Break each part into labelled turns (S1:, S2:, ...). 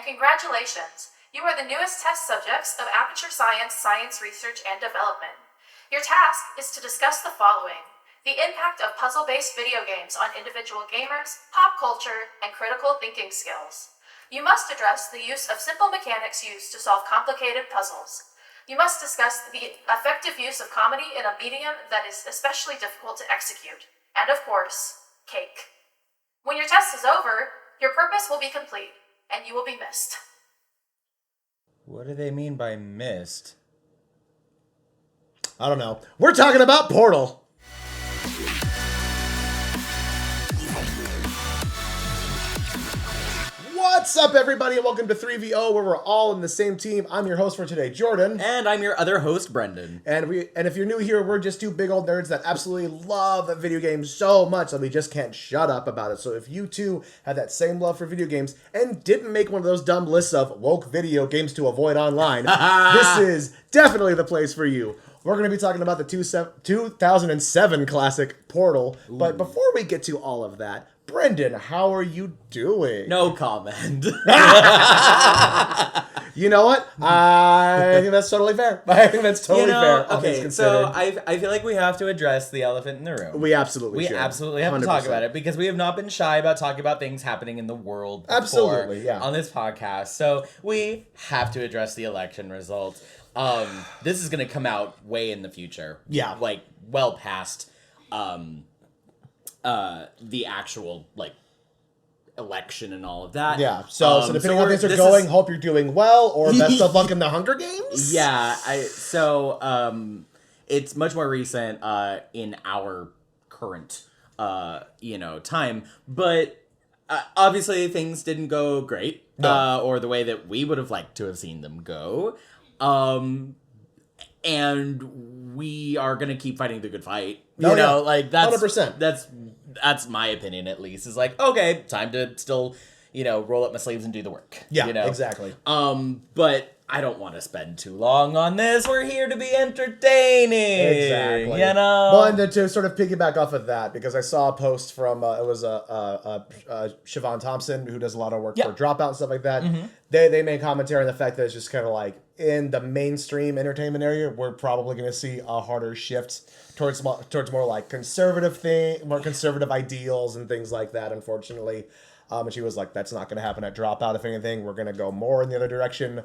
S1: congratulations! You are the newest test subjects of Aperture Science Science Research and Development. Your task is to discuss the following: the impact of puzzle-based video games on individual gamers, pop culture, and critical thinking skills. You must address the use of simple mechanics used to solve complicated puzzles. You must discuss the effective use of comedy in a medium that is especially difficult to execute. And of course, cake. When your test is over, your purpose will be complete, and you will be missed.
S2: What do they mean by missed?
S3: I don't know. We're talking about Portal. What's up, everybody, and welcome to 3VO, where we're all in the same team. I'm your host for today, Jordan.
S2: And I'm your other host, Brendan.
S3: And if you're new here, we're just two big old nerds that absolutely love video games so much that we just can't shut up about it. So if you too have that same love for video games and didn't make one of those dumb lists of woke video games to avoid online, this is definitely the place for you. We're going to be talking about the 2007 classic Portal. Ooh. But before we get to all of that, Brendan, how are you doing?
S2: No comment.
S3: You know what? I think that's totally fair. I think that's totally fair.
S2: Okay, so I feel like we have to address the elephant in the room.
S3: We absolutely should.
S2: We absolutely have 100%. To talk about it because we have not been shy about talking about things happening in the world before
S3: absolutely, yeah.
S2: on this podcast. So we have to address the election results. This is going to come out way in the future.
S3: Yeah.
S2: Like, well past the actual, like, election and all of that.
S3: Yeah, so depending on how things are going, hope you're doing well, or best of luck in the Hunger Games?
S2: Yeah, it's much more recent in our current, time, but obviously things didn't go great, or the way that we would have liked to have seen them go, and we are going to keep fighting the good fight. Like, that's
S3: 100%.
S2: That's my opinion, at least. Is like, okay, time to still, roll up my sleeves and do the work.
S3: Yeah, exactly.
S2: But I don't want to spend too long on this. We're here to be entertaining.
S3: Exactly. Well, and to sort of piggyback off of that, because I saw a post from, it was Siobhan Thompson, who does a lot of work for Dropout and stuff like that. Mm-hmm. They made commentary on the fact that it's just kind of like, in the mainstream entertainment area, we're probably going to see a harder shift towards more like more conservative ideals and things like that, unfortunately. And she was like, that's not going to happen at Dropout. If anything, we're going to go more in the other direction.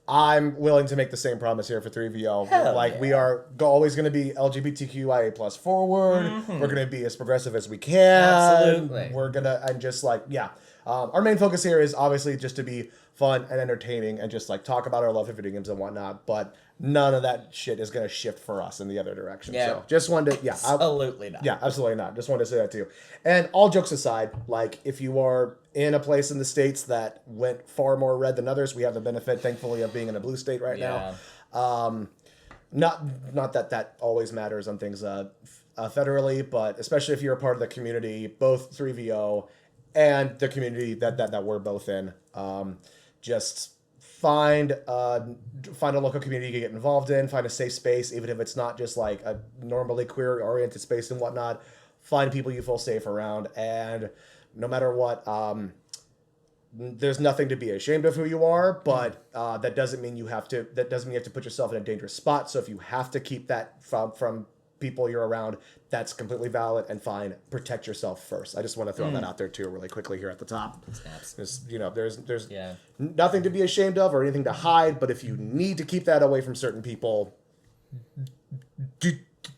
S3: I'm willing to make the same promise here for 3VO. We are always going to be LGBTQIA plus forward. Mm-hmm. We're going to be as progressive as we can.
S2: Absolutely.
S3: We're going to, and just like, our main focus here is obviously just to be fun and entertaining and just like talk about our love of video games and whatnot, but none of that shit is going to shift for us in the other direction.
S2: Yeah.
S3: So just wanted to,
S2: absolutely not.
S3: Yeah, absolutely not. Just wanted to say that too. And all jokes aside, like if you are in a place in the States that went far more red than others, we have the benefit, thankfully, of being in a blue state right now. Not that always matters on things federally, but especially if you're a part of the community, both 3VO and the community that we're both in. Just find a local community you can get involved in, find a safe space, even if it's not just like a normally queer-oriented space and whatnot. Find people you feel safe around, and no matter what, there's nothing to be ashamed of who you are, but that doesn't mean you have to put yourself in a dangerous spot. So if you have to keep that from people you're around, that's completely valid and fine. Protect yourself first. I just want to throw that out there too, really quickly here at the top. There's nothing to be ashamed of or anything to hide, but if you need to keep that away from certain people,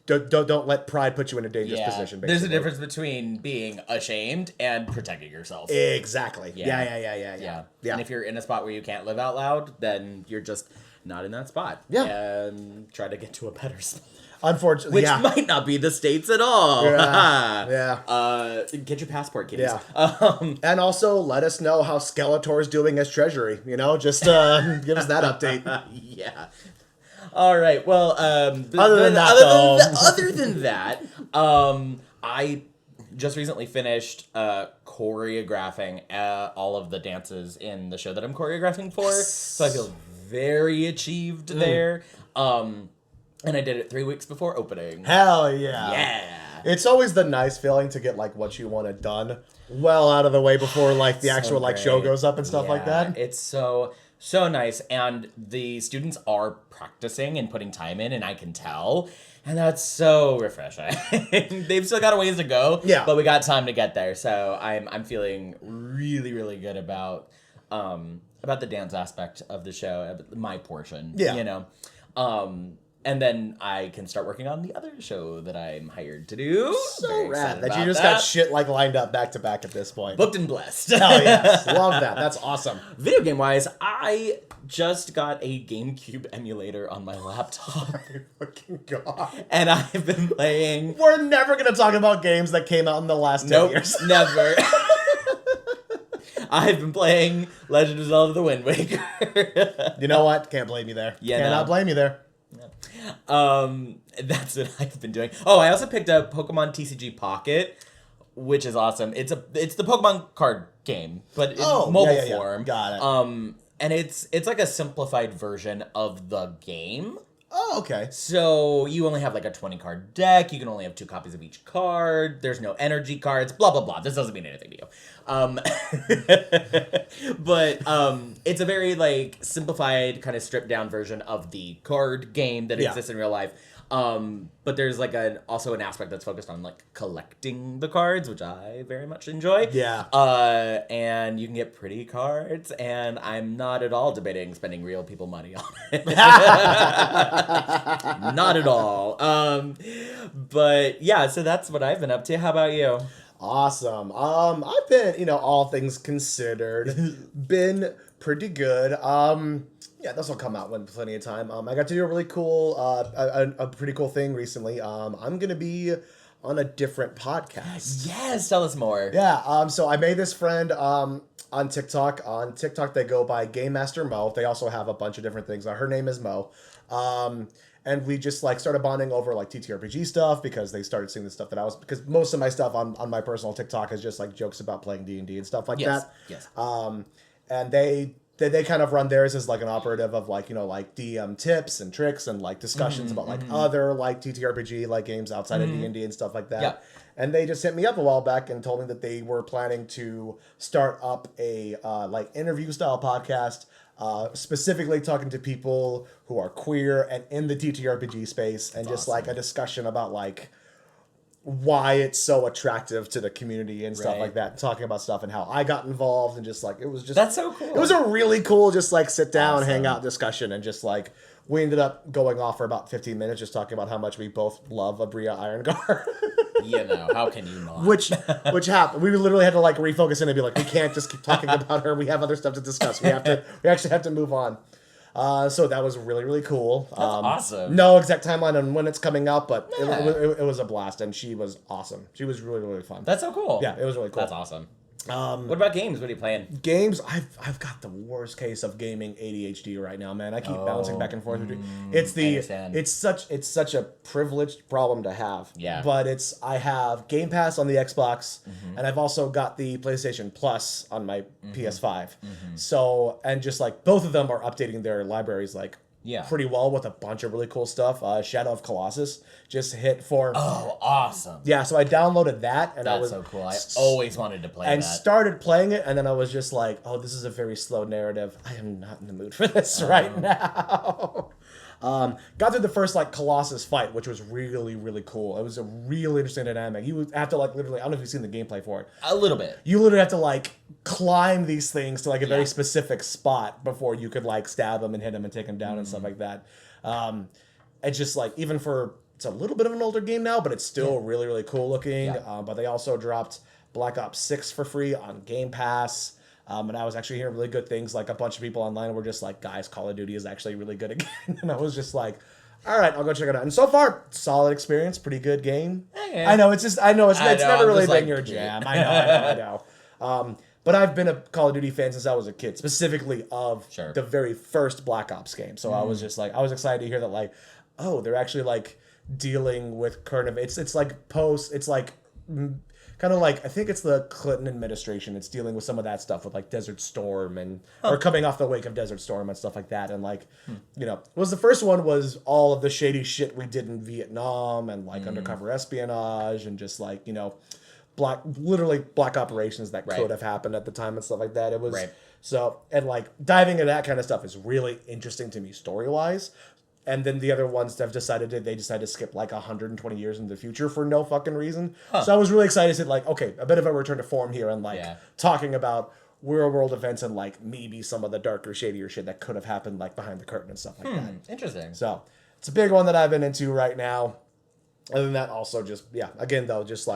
S3: don't let pride put you in a dangerous position. Basically.
S2: There's a difference between being ashamed and protecting yourself.
S3: Exactly. Yeah.
S2: And if you're in a spot where you can't live out loud, then you're just not in that spot.
S3: Yeah.
S2: And try to get to a better spot.
S3: Unfortunately,
S2: which might not be the States at all.
S3: Yeah.
S2: Get your passport, kiddies.
S3: Yeah. And also let us know how Skeletor's doing as Treasury. Just give us that update.
S2: Yeah. All right. Well,
S3: other than
S2: that, I just recently finished choreographing all of the dances in the show that I'm choreographing for. So I feel very achieved there. And I did it 3 weeks before opening.
S3: Hell yeah.
S2: Yeah.
S3: It's always the nice feeling to get like what you wanted done well out of the way before like the actual like show goes up and stuff like that.
S2: It's so nice, and the students are practicing and putting time in, and I can tell, and that's so refreshing. They've still got a ways to go, but we got time to get there. So I'm feeling really, really good about the dance aspect of the show, my portion. You know. And then I can start working on the other show that I'm hired to do.
S3: So rad that you just got shit like lined up back to back at this point.
S2: Booked and blessed.
S3: Hell yes. Love that. That's awesome.
S2: Video game wise, I just got a GameCube emulator on my laptop.
S3: Oh my fucking god.
S2: And I've been playing...
S3: We're never going to talk about games that came out in the last 10 years.
S2: Never. I've been playing Legend of Zelda: The Wind Waker.
S3: You know what? Can't blame you there. Cannot blame you there.
S2: That's what I've been doing. Oh, I also picked up Pokemon TCG Pocket, which is awesome. It's the Pokemon card game, but in mobile form.
S3: Got it.
S2: And it's like a simplified version of the game.
S3: Oh, okay.
S2: So you only have like a 20 card deck. You can only have 2 copies of each card. There's no energy cards. Blah blah blah. This doesn't mean anything to you. But it's a very like simplified, kind of stripped down version of the card game that exists in real life. But there's like also an aspect that's focused on like collecting the cards, which I very much enjoy.
S3: Yeah.
S2: And you can get pretty cards, and I'm not at all debating spending real people money on it. Not at all. But yeah, so that's what I've been up to. How about you?
S3: Awesome. I've been, all things considered, been pretty good. Yeah, this will come out when plenty of time. I got to do a really cool, a pretty cool thing recently. I'm gonna be on a different podcast.
S2: Yes, tell us more.
S3: Yeah. So I made this friend on TikTok. On TikTok, they go by Game Master Mo. They also have a bunch of different things. Her name is Mo. And we just like started bonding over like TTRPG stuff because they started seeing the stuff that because most of my stuff on my personal TikTok is just like jokes about playing D&D and stuff like that.
S2: Yes.
S3: And they kind of run theirs as like an operative of like, like DM tips and tricks and like discussions about like other like TTRPG like games outside of D&D and stuff like that.
S2: Yeah.
S3: And they just hit me up a while back and told me that they were planning to start up a like interview style podcast, specifically talking to people who are queer and in the TTRPG space, and just like a discussion about like why it's so attractive to the community and stuff like that, talking about stuff and how I got involved, and just like
S2: that's so cool.
S3: It was a really cool just like sit down, hang out discussion, and just like we ended up going off for about 15 minutes just talking about how much we both love Abria Irongar.
S2: How can you not?
S3: Which happened. We literally had to like refocus in and be like, we can't just keep talking about her. We have other stuff to discuss. We actually have to move on. So that was really, really cool.
S2: That's awesome.
S3: No exact timeline on when it's coming out, but it was a blast, and she was awesome. She was really, really fun.
S2: That's so cool.
S3: Yeah, it was really cool.
S2: That's awesome. What about games? What are you playing?
S3: Games, I've got the worst case of gaming ADHD right now, man. I keep bouncing back and forth. It's such a privileged problem to have.
S2: Yeah.
S3: But I have Game Pass on the Xbox, and I've also got the PlayStation Plus on my PS5. So, and just like both of them are updating their libraries like pretty well with a bunch of really cool stuff. Shadow of Colossus just hit for...
S2: Oh, awesome.
S3: Yeah, so I downloaded that, and
S2: That's so cool. I always wanted to play that.
S3: And started playing it, and then I was just like, oh, this is a very slow narrative. I am not in the mood for this right now. Got through the first like Colossus fight, which was really, really cool. It was a really interesting dynamic. You would have to like literally, I don't know if you've seen the gameplay for it.
S2: A little bit.
S3: You literally have to like climb these things to like a very specific spot before you could like stab them and hit them and take them down and stuff like that. It's just like, even for, it's a little bit of an older game now, but it's still really, really cool looking. But they also dropped Black Ops 6 for free on Game Pass. And I was actually hearing really good things. Like a bunch of people online were just like, guys, Call of Duty is actually really good again. And I was just like, all right, I'll go check it out. And so far, solid experience, pretty good game. I know it's never really been your jam. I know. But I've been a Call of Duty fan since I was a kid, specifically of the very first Black Ops game. So I was just like, I was excited to hear that like, oh, they're actually like dealing with current events. It's like kind of like, I think it's the Clinton administration. It's dealing with some of that stuff with like Desert Storm and or coming off the wake of Desert Storm and stuff like that. And like, was the first one was all of the shady shit we did in Vietnam and like undercover espionage and just like, literally black operations that could have happened at the time and stuff like that. It was so, and like diving into that kind of stuff is really interesting to me story wise. And then the other ones have decided to skip like 120 years into the future for no fucking reason. So I was really excited to see like, okay, a bit of a return to form here and like talking about real world events and like maybe some of the darker, shadier shit that could have happened like behind the curtain and stuff like that.
S2: Interesting.
S3: So it's a big one that I've been into right now. Other than that, also just again though, just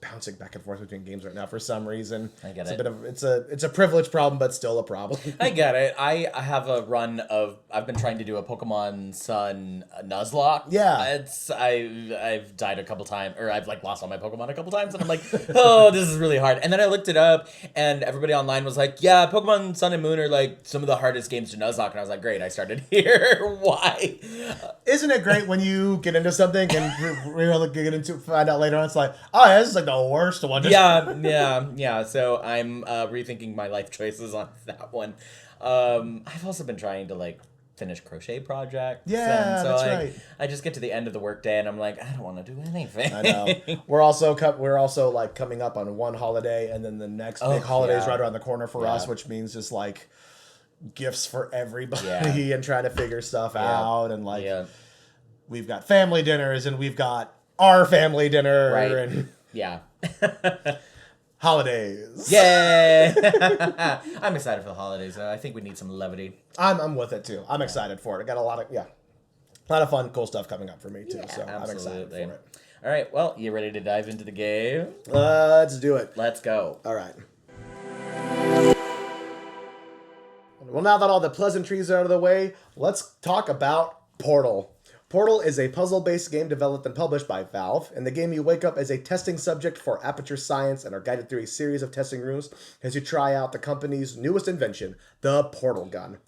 S3: bouncing back and forth between games right now for some reason.
S2: I get
S3: it. It's a privilege problem, but still a problem.
S2: I get it. I have a run of I've been trying to do a Pokemon Sun Nuzlocke.
S3: Yeah,
S2: I've died a couple times, or I've like lost all my Pokemon a couple times, and I'm like, oh, this is really hard. And then I looked it up, and everybody online was like, yeah, Pokemon Sun and Moon are like some of the hardest games to Nuzlocke, and I was like, great, I started here. Why?
S3: Isn't it great when you get into something and really find out later on, it's like, oh, yeah, this is like the worst one.
S2: Yeah. So I'm rethinking my life choices on that one. I've also been trying to like finish crochet projects.
S3: Yeah,
S2: so
S3: that's right.
S2: I just get to the end of the workday and I'm like, I don't want to do anything.
S3: I know. We're also like coming up on one holiday, and then the next big holiday is right around the corner for us, which means just like gifts for everybody and trying to figure stuff out and like. Yeah. We've got family dinners, and we've got our family dinner, and holidays.
S2: Yay! I'm excited for the holidays, though. I think we need some levity.
S3: I'm with it too. I'm excited for it. I got a lot of fun, cool stuff coming up for me too. So I'm excited for it.
S2: All right, well, you ready to dive into the game?
S3: Let's do it.
S2: Let's go.
S3: All right. Well, now that all the pleasantries are out of the way, let's talk about Portal. Portal is a puzzle-based game developed and published by Valve. In the game, you wake up as a testing subject for Aperture Science and are guided through a series of testing rooms as you try out the company's newest invention, the Portal Gun.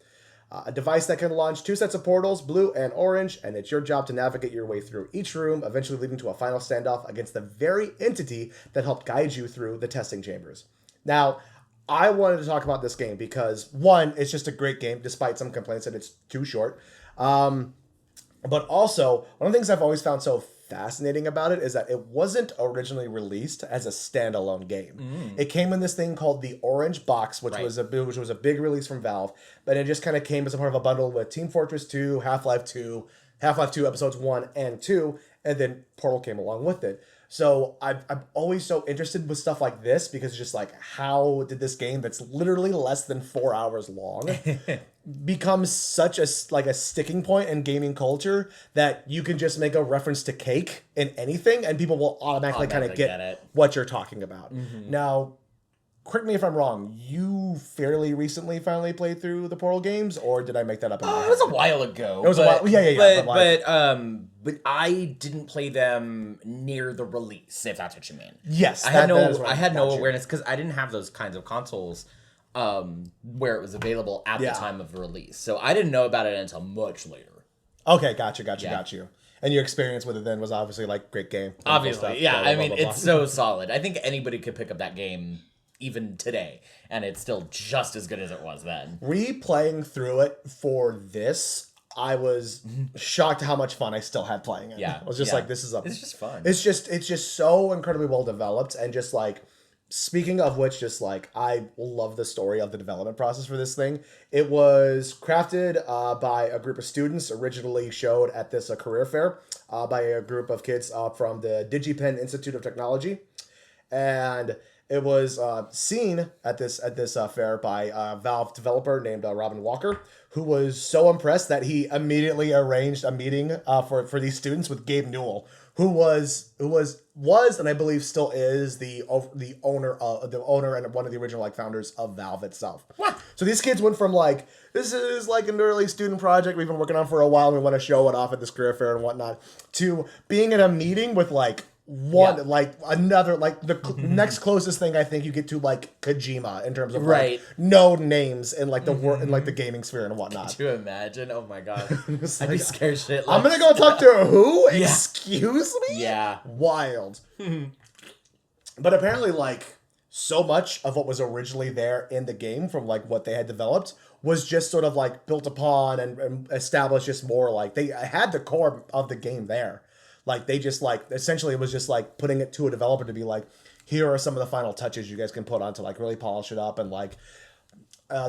S3: A device that can launch 2 sets of portals, blue and orange, and it's your job to navigate your way through each room, eventually leading to a final standoff against the very entity that helped guide you through the testing chambers. Now, I wanted to talk about this game because, one, it's just a great game, despite some complaints that it's too short. But also, one of the things I've always found so fascinating about it is that it wasn't originally released as a standalone game. It came in this thing called the Orange Box, which was a big release from Valve, but it just kind of came as a part of a bundle with Team Fortress 2, Half-Life 2 Episodes 1 and 2, and then Portal came along with it. So I'm always so interested with stuff like this because it's just like, how did this game that's literally less than 4 hours long become such a sticking point in gaming culture that you can just make a reference to cake in anything and people will automatically kind of get what you're talking about. Now, correct me if I'm wrong, you fairly recently finally played through the Portal games, or did I make that up in my head?
S2: It was a while ago.
S3: It was a while. Yeah.
S2: But I didn't play them near the release, if that's what you mean.
S3: Yes.
S2: I had no awareness because I didn't have those kinds of consoles where it was available at the time of release. So I didn't know about it until much later.
S3: Okay, got you. And your experience with it then was obviously like great game.
S2: Obviously, yeah. I mean, it's so solid. I think anybody could pick up that game even today, and it's still just as good as it was then.
S3: Replaying through it for this, I was shocked how much fun I still had playing it.
S2: Yeah.
S3: I was just like, it's
S2: just fun.
S3: It's just so incredibly well developed, and just like, speaking of which, just like, I love the story of the development process for this thing. It was crafted by a group of students, originally showed at this career fair by a group of kids from the DigiPen Institute of Technology, and it was seen at this fair by a Valve developer named Robin Walker, who was so impressed that he immediately arranged a meeting for these students with Gabe Newell, who was and I believe still is the owner and one of the original founders of Valve itself.
S2: What?
S3: So these kids went from like, this is like an early student project we've been working on for a while and we want to show it off at this career fair and whatnot, to being in a meeting with like the next closest thing I think you get to like Kojima in terms of like known names in like the in like the gaming sphere and whatnot.
S2: Could you imagine? Oh my god, I'd be scared shitless.
S3: I'm gonna go talk to who? Excuse me?
S2: Yeah,
S3: wild. But apparently, like, so much of what was originally there in the game from, like, what they had developed was just sort of, like, built upon and established just more, like, they had the core of the game there. Like, they just, like, essentially it was just, like, putting it to a developer to be like, here are some of the final touches you guys can put on to, like, really polish it up. And, like,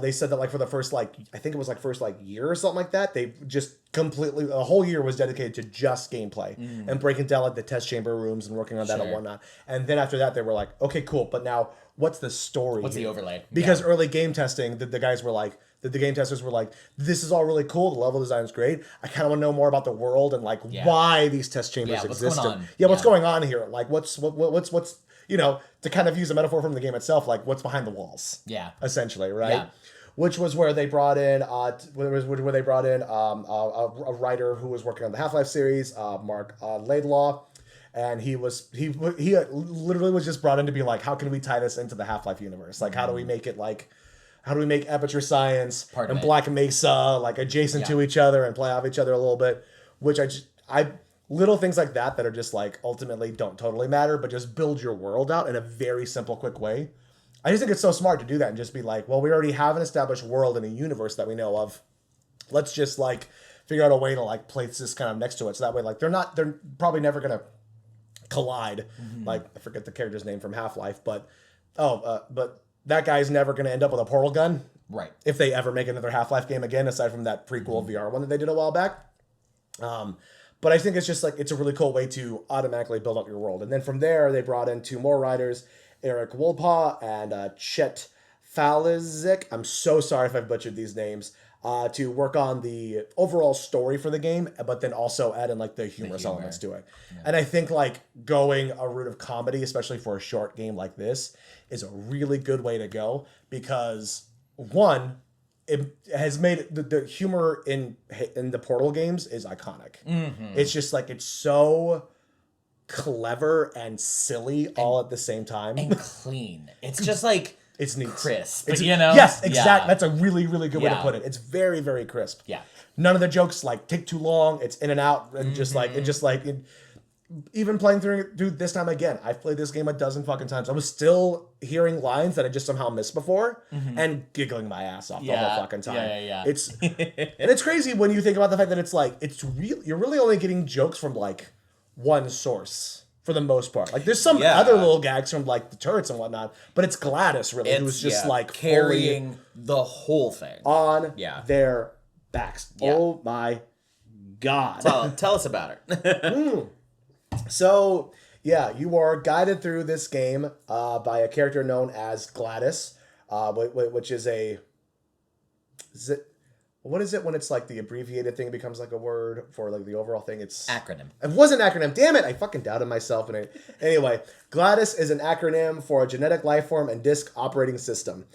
S3: they said that, like, for the first, like, I think it was, like, first, like, year or something like that, they just completely, a whole year was dedicated to just gameplay and breaking down, like, the test chamber rooms and working on that and whatnot. And then after that, they were like, okay, cool, but now what's the story?
S2: What's the overlay?
S3: Because early game testing, the guys were like, the game testers were like, this is all really cool, the level design is great, I kind of want to know more about the world and, like, why these test chambers exist. What's going on here? Like, what's you know, to kind of use a metaphor from the game itself, like, what's behind the walls? Yeah. Essentially, right? Yeah. Which was where they brought in, a writer who was working on the Half-Life series, Mark Laidlaw, and he literally was just brought in to be like, how can we tie this into the Half-Life universe? Like, how do we make it like, how do we make Aperture Science and Black Mesa like adjacent to each other and play off each other a little bit? Which I little things like that are just like ultimately don't totally matter, but just build your world out in a very simple, quick way. I just think it's so smart to do that and just be like, well, we already have an established world and a universe that we know of. Let's just like figure out a way to like place this kind of next to it. So that way, like they're probably never going to collide. Like, I forget the character's name from Half-Life, but that guy's never going to end up with a portal gun. Right. If they ever make another Half-Life game again, aside from that prequel VR one that they did a while back. But I think it's just like, it's a really cool way to automatically build up your world. And then from there, they brought in 2 more writers, Eric Wolpaw and Chet Falizik. I'm so sorry if I've butchered these names. To work on the overall story for the game, but then also add in like the humorous elements to it. Yeah. And I think like going a route of comedy, especially for a short game like this, is a really good way to go because one, it has made the humor in the Portal games is iconic. It's just like, it's so clever and silly all at the same time.
S2: And clean. It's just like,
S3: it's neat.
S2: Crisp.
S3: It's,
S2: you know?
S3: Yes, exactly. Yeah. That's a really, really good way to put it. It's very, very crisp. Yeah. None of the jokes like take too long. It's in and out and even playing through this time again. I've played this game a dozen fucking times. I was still hearing lines that I just somehow missed before and giggling my ass off the whole fucking time. Yeah. It's and it's crazy when you think about the fact that it's like you're really only getting jokes from like one source for the most part. Like there's some other little gags from like the turrets and whatnot, but it's GLaDOS really who's just like
S2: carrying the whole thing
S3: on their backs. Yeah. Oh my God.
S2: Tell us about it.
S3: So, yeah, you are guided through this game by a character known as GLaDOS, which is what is it when it's like the abbreviated thing becomes like a word for like the overall thing? It's
S2: acronym.
S3: It was an acronym. Damn it! I fucking doubted myself. Anyway, GLaDOS is an acronym for a genetic life form and disk operating system.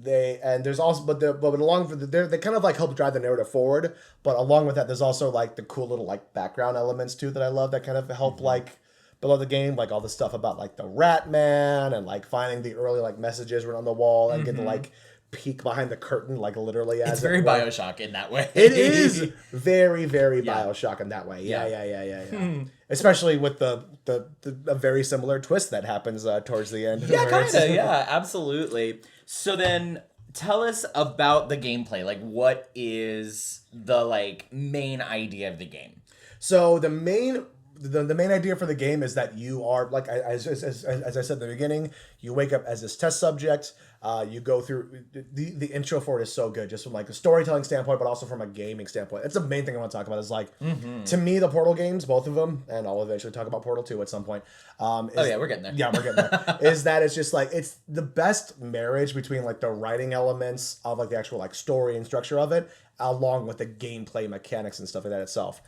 S3: There's also they kind of like help drive the narrative forward, but along with that there's also like the cool little like background elements too that I love that kind of help like build up the game, like all the stuff about like the Rat Man and like finding the early like messages written on the wall and get to like peek behind the curtain, like literally as
S2: it's very BioShock in that way.
S3: It is very, very BioShock in that way. Yeah. Especially with the very similar twist that happens towards the end.
S2: Yeah, kind of. Yeah, absolutely. So then tell us about the gameplay. Like, what is the like main idea of the game?
S3: So the main idea for the game is that you are like, as I said at the beginning, you wake up as this test subject. You go through the intro for it is so good, just from like a storytelling standpoint, but also from a gaming standpoint. That's the main thing I want to talk about. Is like to me, the Portal games, both of them, and I'll eventually talk about Portal 2 at some point.
S2: We're getting there.
S3: Yeah, we're getting there. Is that it's just like it's the best marriage between like the writing elements of like the actual like story and structure of it, along with the gameplay mechanics and stuff like that itself.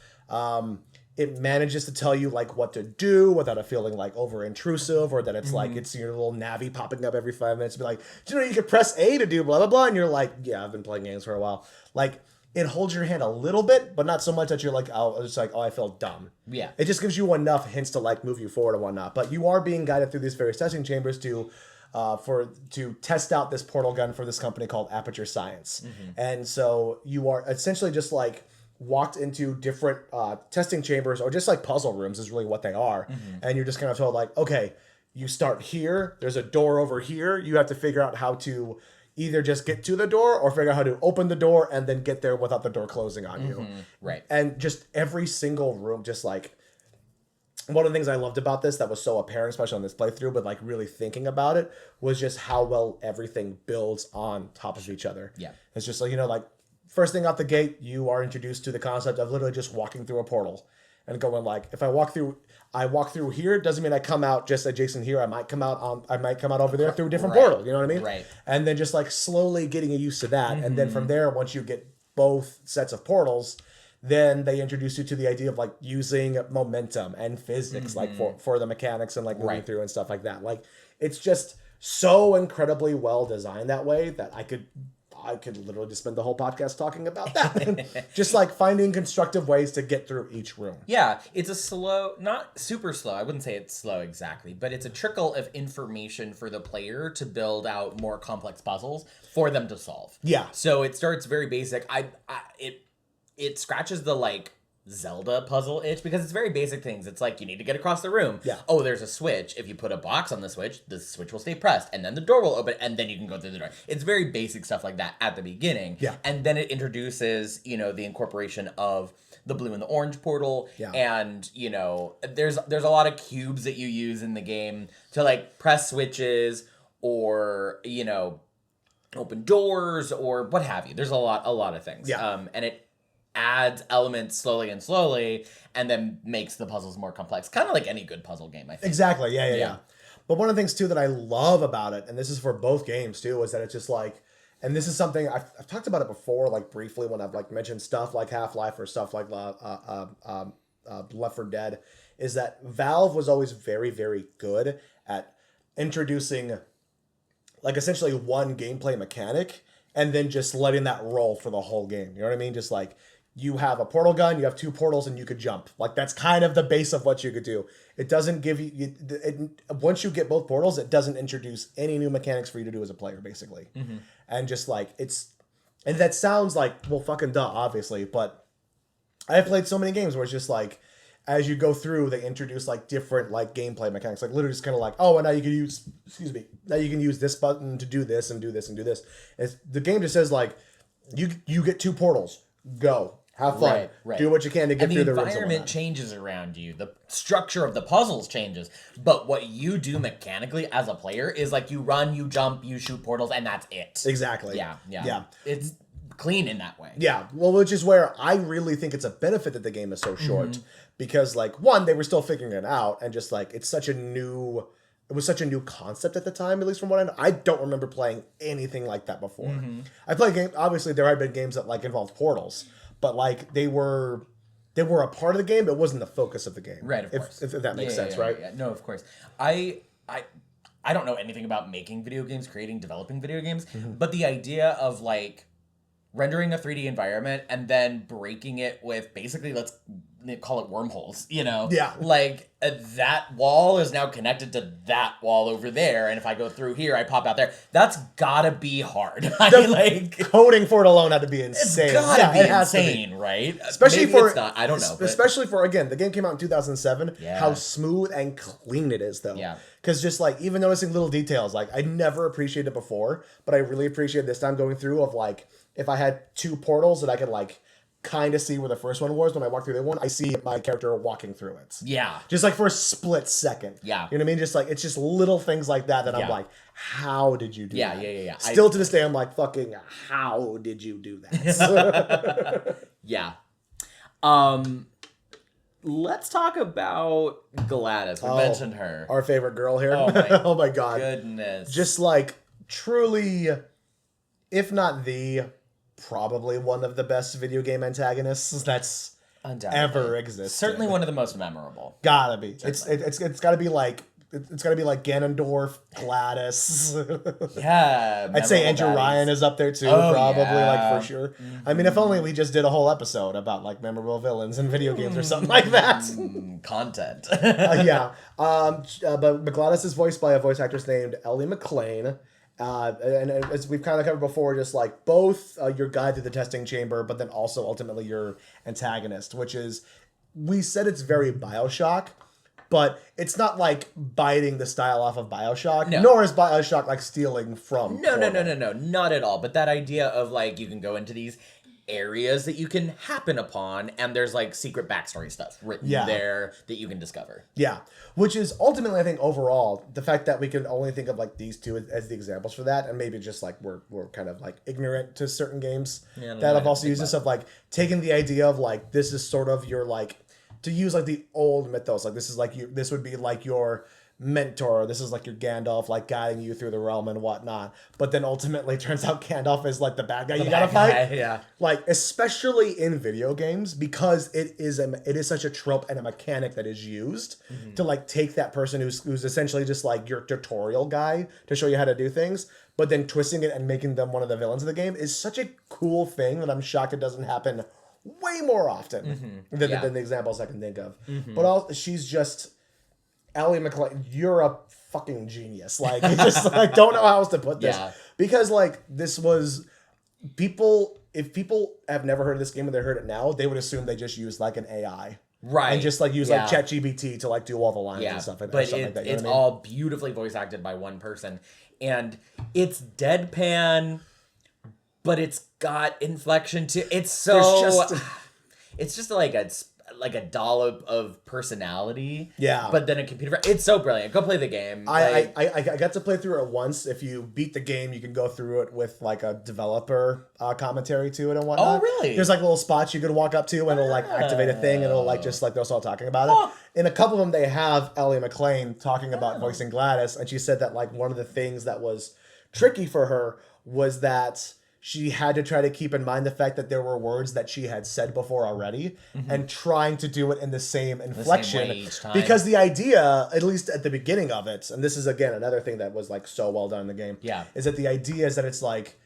S3: It manages to tell you like what to do without it feeling like over intrusive or that it's like it's your little navy popping up every 5 minutes to be like, do you know you can press A to do blah blah blah, and you're like, yeah, I've been playing games for a while. Like it holds your hand a little bit, but not so much that you're like, I feel dumb. Yeah. It just gives you enough hints to like move you forward and whatnot. But you are being guided through these various testing chambers to test out this portal gun for this company called Aperture Science. And so you are essentially just like walked into different testing chambers or just like puzzle rooms is really what they are. And you're just kind of told like, okay, you start here, there's a door over here, you have to figure out how to either just get to the door or figure out how to open the door and then get there without the door closing on you.
S2: Right.
S3: And just every single room, just like, one of the things I loved about this that was so apparent, especially on this playthrough, but like really thinking about it, was just how well everything builds on top of each other.
S2: Yeah.
S3: It's just like, like first thing out the gate, you are introduced to the concept of literally just walking through a portal and going like, if I walk through here, doesn't mean I come out just adjacent here. I might come out over there through a different portal. You know what I mean?
S2: Right.
S3: And then just like slowly getting used to that. And then from there, once you get both sets of portals, then they introduce you to the idea of like using momentum and physics, like for the mechanics and like moving through and stuff like that. Like it's just so incredibly well designed that way that I could literally just spend the whole podcast talking about that. Just like finding constructive ways to get through each room.
S2: Yeah, it's a slow, not super slow. I wouldn't say it's slow exactly, but it's a trickle of information for the player to build out more complex puzzles for them to solve.
S3: Yeah.
S2: So it starts very basic. It scratches the like Zelda puzzle itch because it's very basic things. It's like you need to get across the room.
S3: Yeah.
S2: Oh, there's a switch. If you put a box on the switch will stay pressed, and then the door will open, and then you can go through the door. It's very basic stuff like that at the beginning.
S3: Yeah.
S2: And then it introduces, the incorporation of the blue and the orange portal.
S3: Yeah.
S2: And, there's a lot of cubes that you use in the game to like press switches or, open doors or what have you. There's a lot of things.
S3: Yeah.
S2: And it adds elements slowly and then makes the puzzles more complex, kind of like any good puzzle game, I think.
S3: Exactly. Yeah. But one of the things too that I love about it, and this is for both games too, is that it's just like, and this is something I've talked about it before, like briefly when I've like mentioned stuff like Half-Life or stuff like Left 4 Dead, is that Valve was always very, very good at introducing like essentially one gameplay mechanic and then just letting that roll for the whole game. You know what I mean? Just like, you have a portal gun, you have 2 portals, and you could jump. Like, that's kind of the base of what you could do. It doesn't give you... once you get both portals, it doesn't introduce any new mechanics for you to do as a player, basically. And just, like, it's... And that sounds like, well, fucking duh, obviously, but I've played so many games where it's just, like, as you go through, they introduce, like, different, like, gameplay mechanics. Like, literally just kind of like, oh, and now you can use... Excuse me. Now you can use this button to do this and do this and do this. The game just says, like, you get 2 portals. Go. Have fun.
S2: Right.
S3: Do what you can to get through the rooms.
S2: The environment changes around you. The structure of the puzzles changes. But what you do mechanically as a player is like you run, you jump, you shoot portals, and that's it.
S3: Exactly.
S2: Yeah. It's clean in that way.
S3: Yeah. Well, which is where I really think it's a benefit that the game is so short. Because, like, one, they were still figuring it out, and just, like, it was such a new concept at the time, at least from what I know. I don't remember playing anything like that before. I played games, obviously there had been games that like involved portals, but like they were a part of the game, but it wasn't the focus of the game.
S2: Right, of course.
S3: If that makes sense, right?
S2: Yeah. No, of course. I don't know anything about making video games, developing video games, but the idea of like rendering a 3D environment and then breaking it with basically, let's call it wormholes,
S3: Yeah.
S2: Like that wall is now connected to that wall over there, and if I go through here, I pop out there. That's gotta be hard.
S3: Coding for it alone had to be insane.
S2: It's gotta be insane, right?
S3: Especially
S2: Maybe it's not. I don't know.
S3: Especially for, again, the game came out in 2007.
S2: Yeah.
S3: How smooth and clean it is, though.
S2: Yeah.
S3: Because just like even noticing little details, like I never appreciated it before, but I really appreciated this time going through of like if I had 2 portals that I could like kind of see where the first one was. When I walk through the one, I see my character walking through it.
S2: Yeah.
S3: Just like for a split second.
S2: Yeah.
S3: You know what I mean? Just like, it's just little things like that I'm like, how did you do that?
S2: Yeah.
S3: Still to this day, I'm like, fucking, how did you do that?
S2: Yeah. Let's talk about GLaDOS. We mentioned her.
S3: Our favorite girl here.
S2: Oh
S3: my God.
S2: Goodness.
S3: Just like, truly, if not probably one of the best video game antagonists that's ever existed.
S2: Certainly one of the most memorable.
S3: Gotta be. It's gotta be like Ganondorf, GLaDOS.
S2: Yeah.
S3: I'd say Andrew Ryan is up there too, probably, like for sure. I mean, if only we just did a whole episode about like memorable villains in video games or something like that.
S2: Content.
S3: Yeah. But GLaDOS is voiced by a voice actress named Ellie McLean. And as we've kind of covered before, just like both your guide through the testing chamber, but then also ultimately your antagonist, which is, we said it's very BioShock, but it's not like biting the style off of BioShock,
S2: No.
S3: nor is BioShock like stealing from
S2: No,
S3: Portal.
S2: not at all. But that idea of like you can go into these areas that you can happen upon, and there's like secret backstory stuff written there that you can discover.
S3: Yeah, which is ultimately, I think, overall, the fact that we can only think of like these two as the examples for that, and maybe just like we're kind of like ignorant to certain games that have also used this of like taking the idea of like this is sort of your like, to use like the old mythos, like this is like this would be like your mentor, this is like your Gandalf, like guiding you through the realm and whatnot, but then ultimately turns out Gandalf is like the bad guy you gotta fight. Like, especially in video games, because it is such a trope and a mechanic that is used to like take that person who's essentially just like your tutorial guy to show you how to do things, but then twisting it and making them one of the villains of the game is such a cool thing that I'm shocked it doesn't happen way more often than the examples I can think of. But she's just Ellie McLean, you're a fucking genius. Like, it's just I don't know how else to put this. Because like this was if people have never heard of this game and they heard it now, they would assume they just used like an AI. Right. And just like use like ChatGPT to like do all the lines and stuff like that. But
S2: it's all beautifully voice acted by one person. And it's deadpan, but it's got inflection too. It's so it's just like a dollop of personality. Yeah. But then a computer. It's so brilliant. Go play the game.
S3: I got to play through it once. If you beat the game, you can go through it with like a developer commentary to it and whatnot.
S2: Oh, really?
S3: There's like little spots you could walk up to and it'll like activate a thing and it'll like just like they'll start talking about it. In a couple of them, they have Ellie McLean talking about voicing GLaDOS, and she said that like one of the things that was tricky for her was that she had to try to keep in mind the fact that there were words that she had said before already and trying to do it in the same inflection.
S2: The same way each time.
S3: Because the idea, at least at the beginning of it, and this is again another thing that was like so well done in the game, is that the idea is that it's like,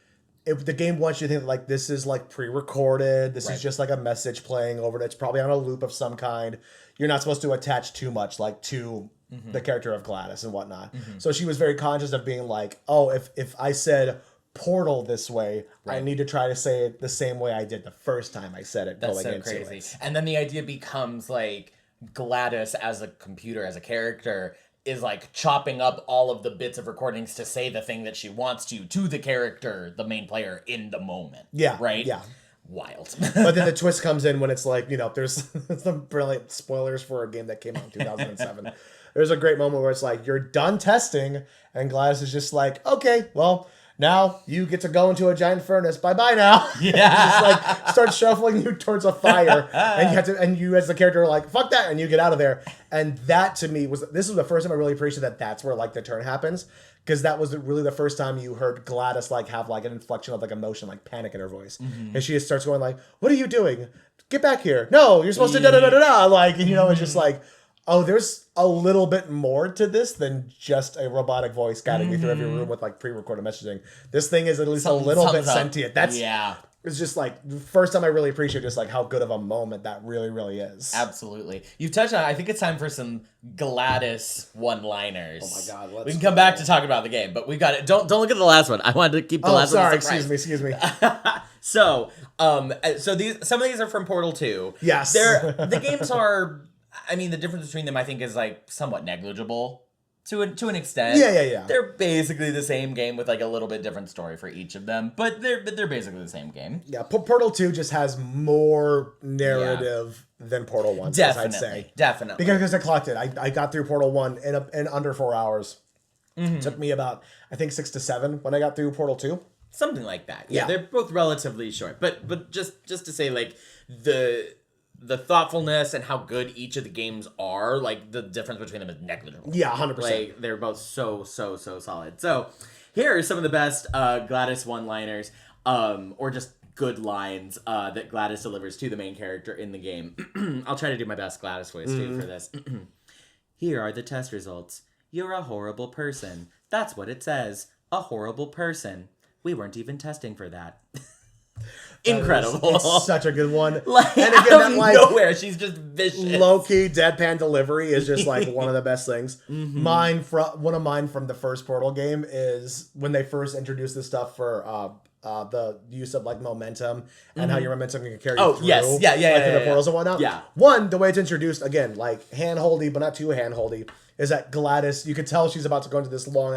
S3: if the game wants you to think that, like, this is like pre-recorded, this is just like a message playing over it, it's probably on a loop of some kind. You're not supposed to attach too much like to the character of GLaDOS and whatnot. So she was very conscious of being like, oh, if I said Portal this way, I need to try to say it the same way I did the first time I said it.
S2: That's so crazy. And then the idea becomes like GLaDOS as a computer, as a character, is like chopping up all of the bits of recordings to say the thing that she wants to the character, the main player, in the moment. Yeah. Right? Yeah. Wild.
S3: But then the twist comes in when it's like, you know, there's some brilliant spoilers for a game that came out in 2007. There's a great moment where it's like, you're done testing, and GLaDOS is just like, okay, well, now you get to go into a giant furnace. Bye-bye now. Just like start shuffling you towards a fire, and you as the character are like, fuck that, and you get out of there. And that to me this was the first time I really appreciated that that's where like the turn happens, because that was really the first time you heard GLaDOS like have like an inflection of like emotion, like panic in her voice, and she just starts going like, "What are you doing? Get back here! No, you're supposed to da da da da da!" Like, and you know, it's just like, oh, there's a little bit more to this than just a robotic voice guiding you through every room with like pre-recorded messaging. This thing is at least a little bit sentient. It's just like the first time I really appreciate just like how good of a moment that really, really is.
S2: Absolutely. You've touched on it. I think it's time for some GLaDOS one-liners.
S3: Oh my God.
S2: We can come back to talk about the game, but we got it. Don't look at the last one. I wanted to keep the last one.
S3: Excuse me.
S2: So these some of these are from Portal 2.
S3: Yes.
S2: The games are, I mean, the difference between them, I think, is like somewhat negligible to an extent.
S3: Yeah.
S2: They're basically the same game with like a little bit different story for each of them, but they're basically the same game.
S3: Yeah, Portal 2 just has more narrative than Portal 1. I'd say.
S2: Definitely.
S3: Because I clocked it. I got through Portal 1 in under 4 hours. It took me about, I think, 6 to 7 when I got through Portal 2.
S2: Something like that. Yeah, they're both relatively short, but just to say, like, the thoughtfulness and how good each of the games are, like, the difference between them is negligible.
S3: Yeah, 100%.
S2: Like, they're both so solid. So, here are some of the best GLaDOS one-liners, or just good lines that GLaDOS delivers to the main character in the game. I'll try to do my best GLaDOS voice, too, for this. Here are the test results. You're a horrible person. That's what it says. A horrible person. We weren't even testing for that. Incredible.
S3: It's such a good one.
S2: Like,
S3: and
S2: out
S3: again,
S2: of
S3: that
S2: nowhere, she's just vicious.
S3: low-key deadpan delivery is just like one of the best things. One of mine from the first Portal game is when they first introduced this stuff for the use of like momentum and how your momentum can carry you through.
S2: Yes. Yeah,
S3: the portals and whatnot.
S2: Yeah.
S3: One, the way it's introduced, again, like hand-holdy, but not too hand-holdy, is that GLaDOS, you could tell she's about to go into this long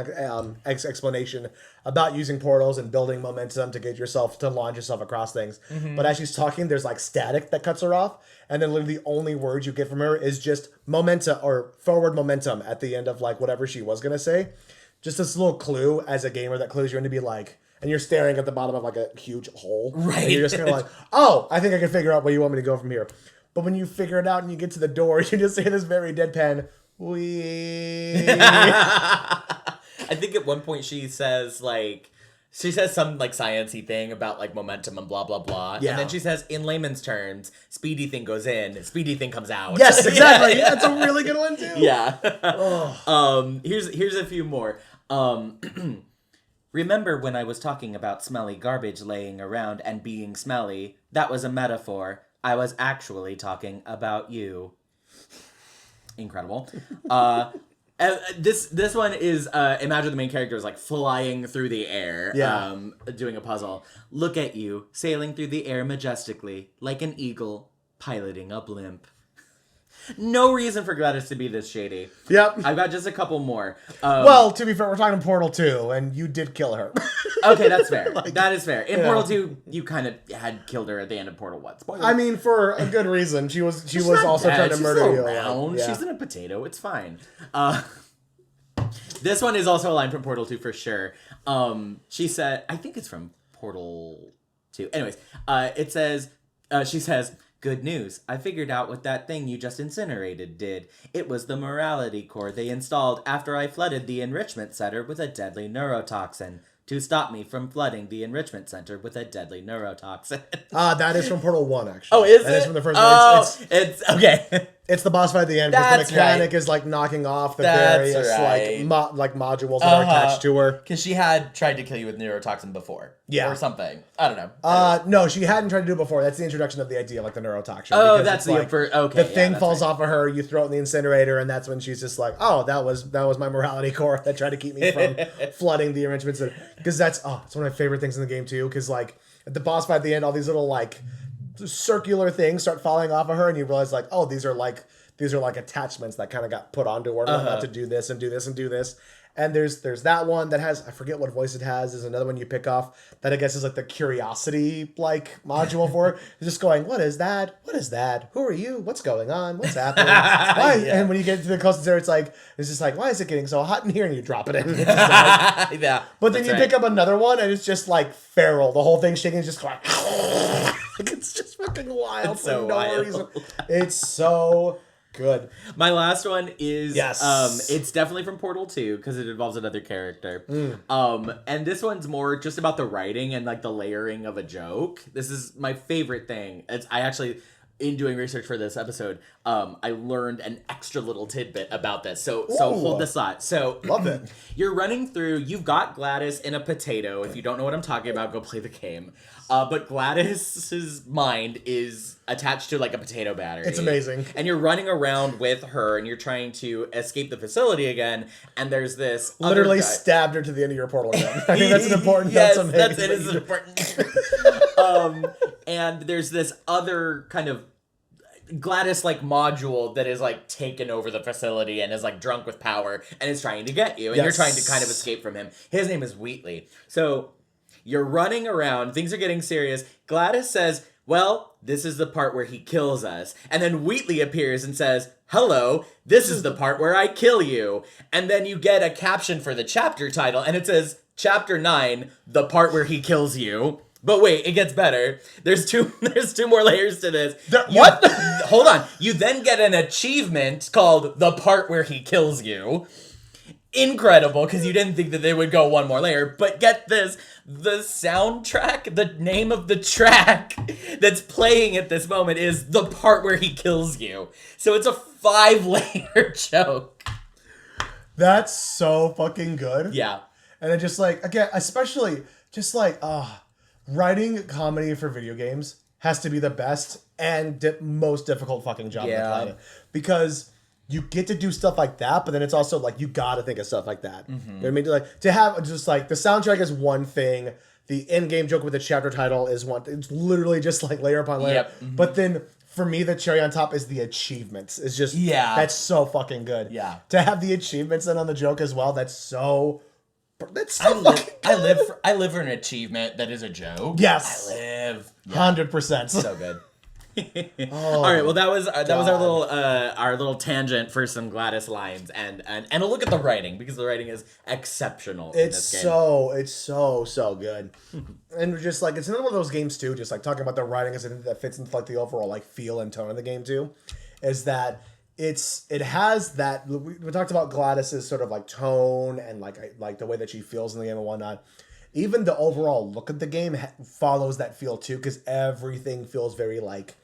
S3: explanation about using portals and building momentum to get yourself to launch yourself across things. But as she's talking, there's like static that cuts her off, and then literally the only words you get from her is just momentum or forward momentum at the end of like whatever she was gonna say. Just this little clue as a gamer that clues you in to be like, and you're staring at the bottom of like a huge hole.
S2: Right.
S3: And you're just kind of like, oh, I think I can figure out where you want me to go from here. But when you figure it out and you get to the door, you just hear this very deadpan, wee.
S2: I think at one point she says some like sciencey thing about like momentum and blah blah blah.
S3: Yeah.
S2: And then she says, in layman's terms, speedy thing goes in, speedy thing comes out.
S3: Yes, exactly.
S2: Yeah.
S3: That's a really good one too.
S2: Yeah. Here's a few more. Remember when I was talking about smelly garbage laying around and being smelly? That was a metaphor. I was actually talking about you. Incredible. This one is imagine the main character is like flying through the air, doing a puzzle. Look at you, sailing through the air majestically, like an eagle, piloting a blimp. No reason for GLaDOS to be this shady.
S3: Yep.
S2: I've got just a couple more.
S3: Well, to be fair, we're talking Portal 2, and you did kill her.
S2: Okay, that's fair.
S3: Like,
S2: that is fair. In
S3: you
S2: Portal
S3: know.
S2: 2, you kind of had killed her at the end of Portal 1. Spoiler.
S3: I mean, for a good reason. She was
S2: She's
S3: also
S2: not
S3: trying
S2: dead.
S3: to murder
S2: She's
S3: you.
S2: around.
S3: Yeah.
S2: She's in a potato. It's fine. This one is also a line from Portal 2 for sure. She said, I think it's from Portal 2. Anyways, it says, she says, good news. I figured out what that thing you just incinerated did. It was the morality core they installed after I flooded the enrichment center with a deadly neurotoxin. To stop me from flooding the enrichment center with a deadly neurotoxin.
S3: That is from Portal 1, actually.
S2: Oh, is
S3: that
S2: it?
S3: is from the first
S2: one.
S3: one.
S2: It's okay.
S3: It's the boss fight at the end because the
S2: That's
S3: mechanic
S2: right.
S3: is like knocking off the
S2: That's
S3: various
S2: right.
S3: like modules that are attached to her.
S2: Because she had tried to kill you with neurotoxin before.
S3: Yeah.
S2: Or something. I don't know.
S3: No, she hadn't tried to do it before. That's the introduction of the idea of like the neurotoxin.
S2: Oh,
S3: because
S2: that's
S3: it's
S2: the
S3: like,
S2: okay.
S3: the thing
S2: that's
S3: falls
S2: right.
S3: off of her, you throw it in the incinerator, and that's when she's just like, oh, that was my morality core that tried to keep me from flooding the enrichment center. Because that's it's one of my favorite things in the game too. Because like at the boss fight at the end, all these little like circular things start falling off of her, and you realize like, oh, these are like attachments that kind of got put onto her not to do this and do this and do this. And there's that one that has, I forget what voice it has. There's another one you pick off that I guess is like the curiosity like module for it. It's just going, what is that? What is that? Who are you? What's going on? What's happening? Why?
S2: Yeah.
S3: And when you get to the closest there, it's just like, why is it getting so hot in here? And you drop it in. It's just like,
S2: Yeah.
S3: but then you pick up another one and it's just like feral. The whole thing's shaking. It's just like, it's just fucking wild
S2: It's
S3: for
S2: so
S3: no
S2: wild.
S3: reason. It's so good.
S2: My last one is
S3: Yes.
S2: it's definitely from Portal 2 because it involves another character. And this one's more just about the writing and like the layering of a joke. This is my favorite thing. I actually, in doing research for this episode, I learned an extra little tidbit about this. So hold this thought. So
S3: Love it.
S2: You're running through, you've got GLaDOS in a potato. If you don't know what I'm talking about, go play the game. But GLaDOS's mind is attached to like a potato battery.
S3: It's amazing.
S2: And you're running around with her and you're trying to escape the facility again. And there's this
S3: Literally
S2: other guy.
S3: stabbed her to the end of your portal again. I think that's an important
S2: Yes,
S3: note to make.
S2: that's it. Is important. And there's this other kind of GLaDOS like module that is like taken over the facility and is like drunk with power and is trying to get you. And you're trying to kind of escape from him. His name is Wheatley. So you're running around. Things are getting serious. GLaDOS says, well, this is the part where he kills us. And then Wheatley appears and says, hello, this is the part where I kill you. And then you get a caption for the chapter title and it says, Chapter 9, the part where he kills you. But wait, it gets better. There's two more layers to this.
S3: What?
S2: Hold on. You then get an achievement called the part where he kills you. Incredible, because you didn't think that they would go one more layer. But get this, the soundtrack, the name of the track that's playing at this moment is the part where he kills you. So it's a 5-layer joke.
S3: That's so fucking good.
S2: Yeah.
S3: And it just like, again, especially just like, writing comedy for video games has to be the best and most difficult fucking job on the planet. Because you get to do stuff like that, but then it's also like you gotta think of stuff like that. You know what I mean? Like to have just like the soundtrack is one thing, the in-game joke with the chapter title is one. It's literally just like layer upon layer. But then for me, the cherry on top is the achievements. It's just that's so fucking good.
S2: Yeah.
S3: To have the achievements then on the joke as well, that's so fucking
S2: I live for an achievement that is a joke.
S3: Yes.
S2: I live
S3: 100%.
S2: so good. All right, well that was our little tangent for some GLaDOS lines and a look at the writing, because the writing is exceptional in this game.
S3: It's so good. And just like it's another one of those games too, just like talking about the writing as something that fits into like the overall like feel and tone of the game too, is that it has that we talked about GLaDOS's sort of like tone and like the way that she feels in the game and whatnot. Even the overall look of the game follows that feel too, because everything feels very like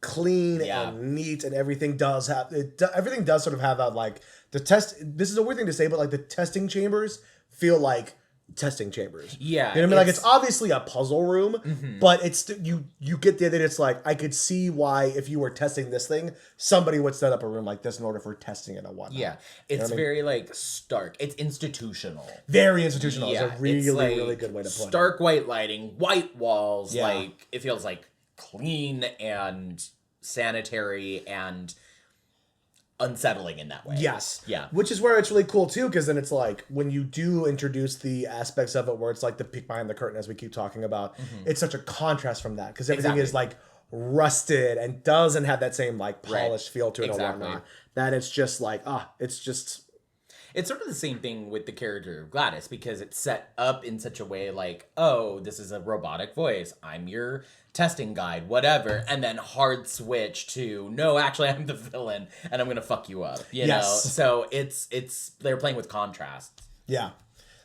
S3: clean and neat, and everything does sort of have that like the test. This is a weird thing to say, but like the testing chambers feel like testing chambers.
S2: Yeah,
S3: you know what I mean? Like it's obviously a puzzle room, but it's you get the idea that it's like I could see why if you were testing this thing, somebody would set up a room like this in order for testing it and whatnot.
S2: Yeah, it's very like stark. It's institutional.
S3: Very institutional.
S2: Yeah,
S3: it's a really
S2: like
S3: really good way to put it.
S2: Stark white lighting, white walls. Yeah. Like it feels like clean and sanitary and unsettling in that way.
S3: Yes.
S2: Yeah.
S3: Which is where it's really cool too, because then it's like when you do introduce the aspects of it where it's like the peek behind the curtain, as we keep talking about, it's such a contrast from that, because everything is like rusted and doesn't have that same like polished feel to it or whatnot. That it's just like
S2: it's sort of the same thing with the character of GLaDOS, because it's set up in such a way like, oh, this is a robotic voice, I'm your testing guide, whatever, and then hard switch to, no, actually I'm the villain and I'm gonna fuck you up, you know? So it's they're playing with contrast.
S3: Yeah.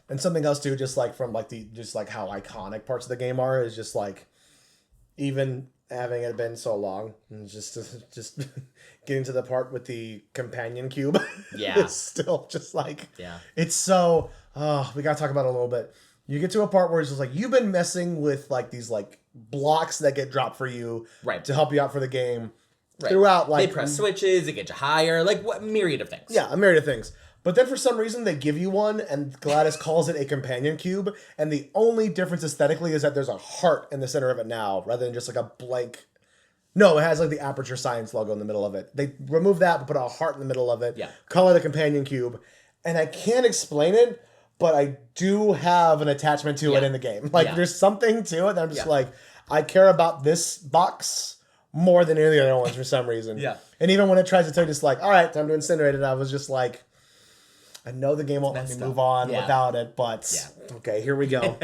S3: And something else too, just like from like how iconic parts of the game are, is just like even having it been so long, and just getting to the part with the companion cube. It's still just like it's so we gotta talk about it a little bit. You get to a part where it's just like you've been messing with like these like blocks that get dropped for you to help you out for the game throughout, like
S2: they press switches, they get you higher, like what myriad of things.
S3: Yeah, a myriad of things. But then for some reason they give you one, and GLaDOS calls it a companion cube, and the only difference aesthetically is that there's a heart in the center of it now, rather than just like a blank. No, it has like the Aperture Science logo in the middle of it. They remove that, but put a heart in the middle of it.
S2: Yeah.
S3: Call it a companion cube, and I can't explain it, but I do have an attachment to it in the game. Like there's something to it that I'm just like, I care about this box more than any of the other ones for some reason. And even when it tries to tell you just like, all right, time to incinerate it, I was just like, I know the game won't let me move on without it, but okay, here we go.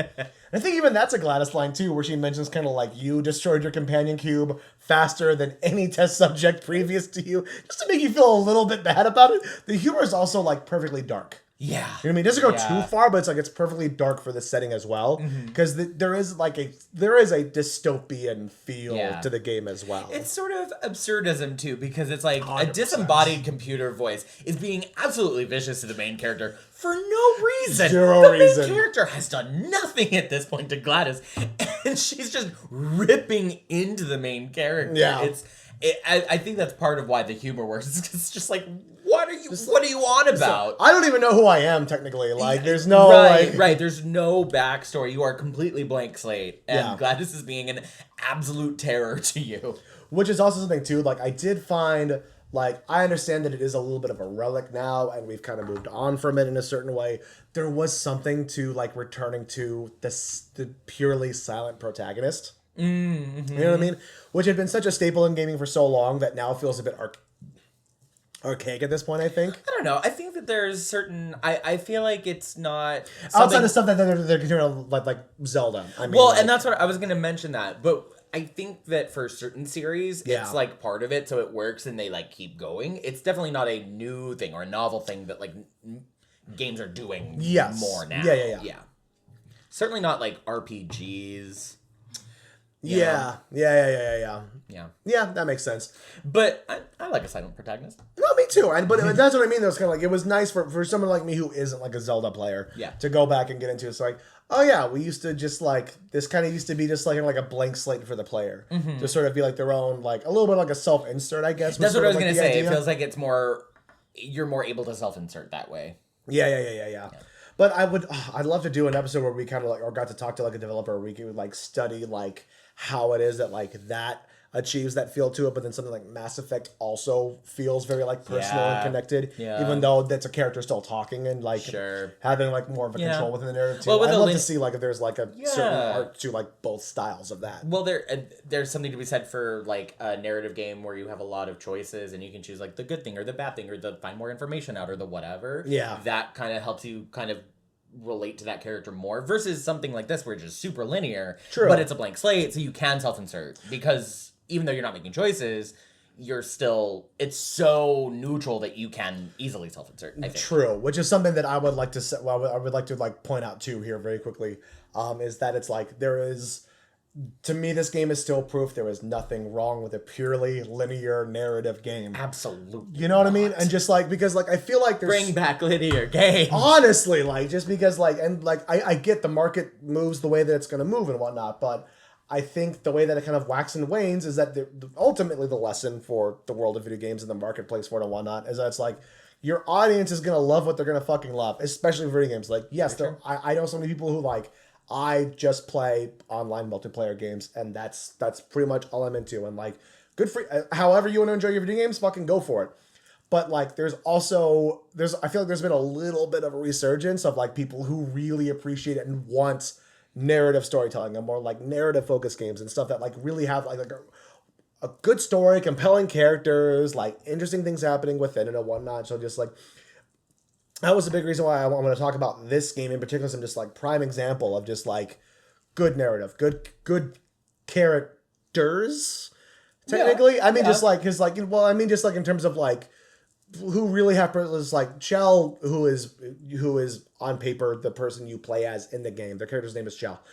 S3: I think even that's a GLaDOS line too, where she mentions kind of like, you destroyed your companion cube faster than any test subject previous to you, just to make you feel a little bit bad about it. The humor is also like perfectly dark.
S2: Yeah.
S3: You know what I mean? It doesn't go too far, but it's like it's perfectly dark for the setting as well. Because there is a dystopian feel to the game as well.
S2: It's sort of absurdism too, because it's like 100%. A disembodied computer voice is being absolutely vicious to the main character for no reason.
S3: Zero reason.
S2: The main character has done nothing at this point to GLaDOS, and she's just ripping into the main character.
S3: Yeah.
S2: I think that's part of why the humor works. It's just like, what are you on about?
S3: I don't even know who I am technically. Like, there's no
S2: right. There's no backstory. You are a completely blank slate, and GLaDOS is being an absolute terror to you.
S3: Which is also something too. Like, I did find, like, I understand that it is a little bit of a relic now, and we've kind of moved on from it in a certain way. There was something to like returning to the purely silent protagonist.
S2: Mm-hmm.
S3: You know what I mean? Which had been such a staple in gaming for so long that now feels a bit archaic at this point, I think.
S2: I don't know. I think that there's certain... I feel like it's not...
S3: Outside of stuff that they're doing like Zelda. I mean,
S2: and that's what I was going to mention that. But I think that for certain series, it's like part of it, so it works and they like keep going. It's definitely not a new thing or a novel thing that like games are doing more now. Yeah. Certainly not like RPGs...
S3: Yeah, that makes sense.
S2: But I like a silent protagonist.
S3: No, me too, but that's what I mean. Though, it's kind of like it was nice for someone like me who isn't like a Zelda player, to go back and get into it. It's like, oh yeah, we used to just like this kind of used to be just like a blank slate for the player to sort of be like their own like a little bit like a self insert, I guess.
S4: That's what I was gonna say. Idea. It feels like it's more you're more able to self insert that way.
S3: Yeah. But I'd love to do an episode where we kind of like or got to talk to like a developer where we could like study like how it is that like that achieves that feel to it, but then something like Mass Effect also feels very like personal and connected, even though that's a character still talking and like having like more of a control within the narrative too. Well, I'd love to see like if there's like a certain art to like both styles of that.
S4: Well, there's something to be said for like a narrative game where you have a lot of choices and you can choose like the good thing or the bad thing or the find more information out or the whatever. Yeah, that kind of helps you kind of relate to that character more versus something like this where it's just super linear. True, but it's a blank slate, so you can self-insert because even though you're not making choices, it's so neutral that you can easily self-insert, I think.
S3: True, which is something that I would like to I would like to like point out too here very quickly, is that it's like to me this game is still proof there is nothing wrong with a purely linear narrative game.
S4: Absolutely.
S3: You know what I mean? And just like because like I feel like there's
S4: bring back linear games.
S3: Honestly, like just because like and like I get the market moves the way that it's gonna move and whatnot, but I think the way that it kind of waxes and wanes is that ultimately the lesson for the world of video games and the marketplace for it and whatnot is that it's like your audience is going to love what they're going to fucking love, especially video games. Like, yes, I know so many people who like, I just play online multiplayer games and that's pretty much all I'm into. And like, good for however you want to enjoy your video games, fucking go for it. But like, I feel like there's been a little bit of a resurgence of like people who really appreciate it and want narrative storytelling and more like narrative focused games and stuff that like really have like a good story, compelling characters, like interesting things happening within it and whatnot. So just like that was a big reason why I want to talk about this game in particular. Some just like prime example of just like good narrative, good characters. Technically, I mean just like because like well, I mean just like in terms of like who really have is like Chell, who is on paper the person you play as in the game. Their character's name is Chell,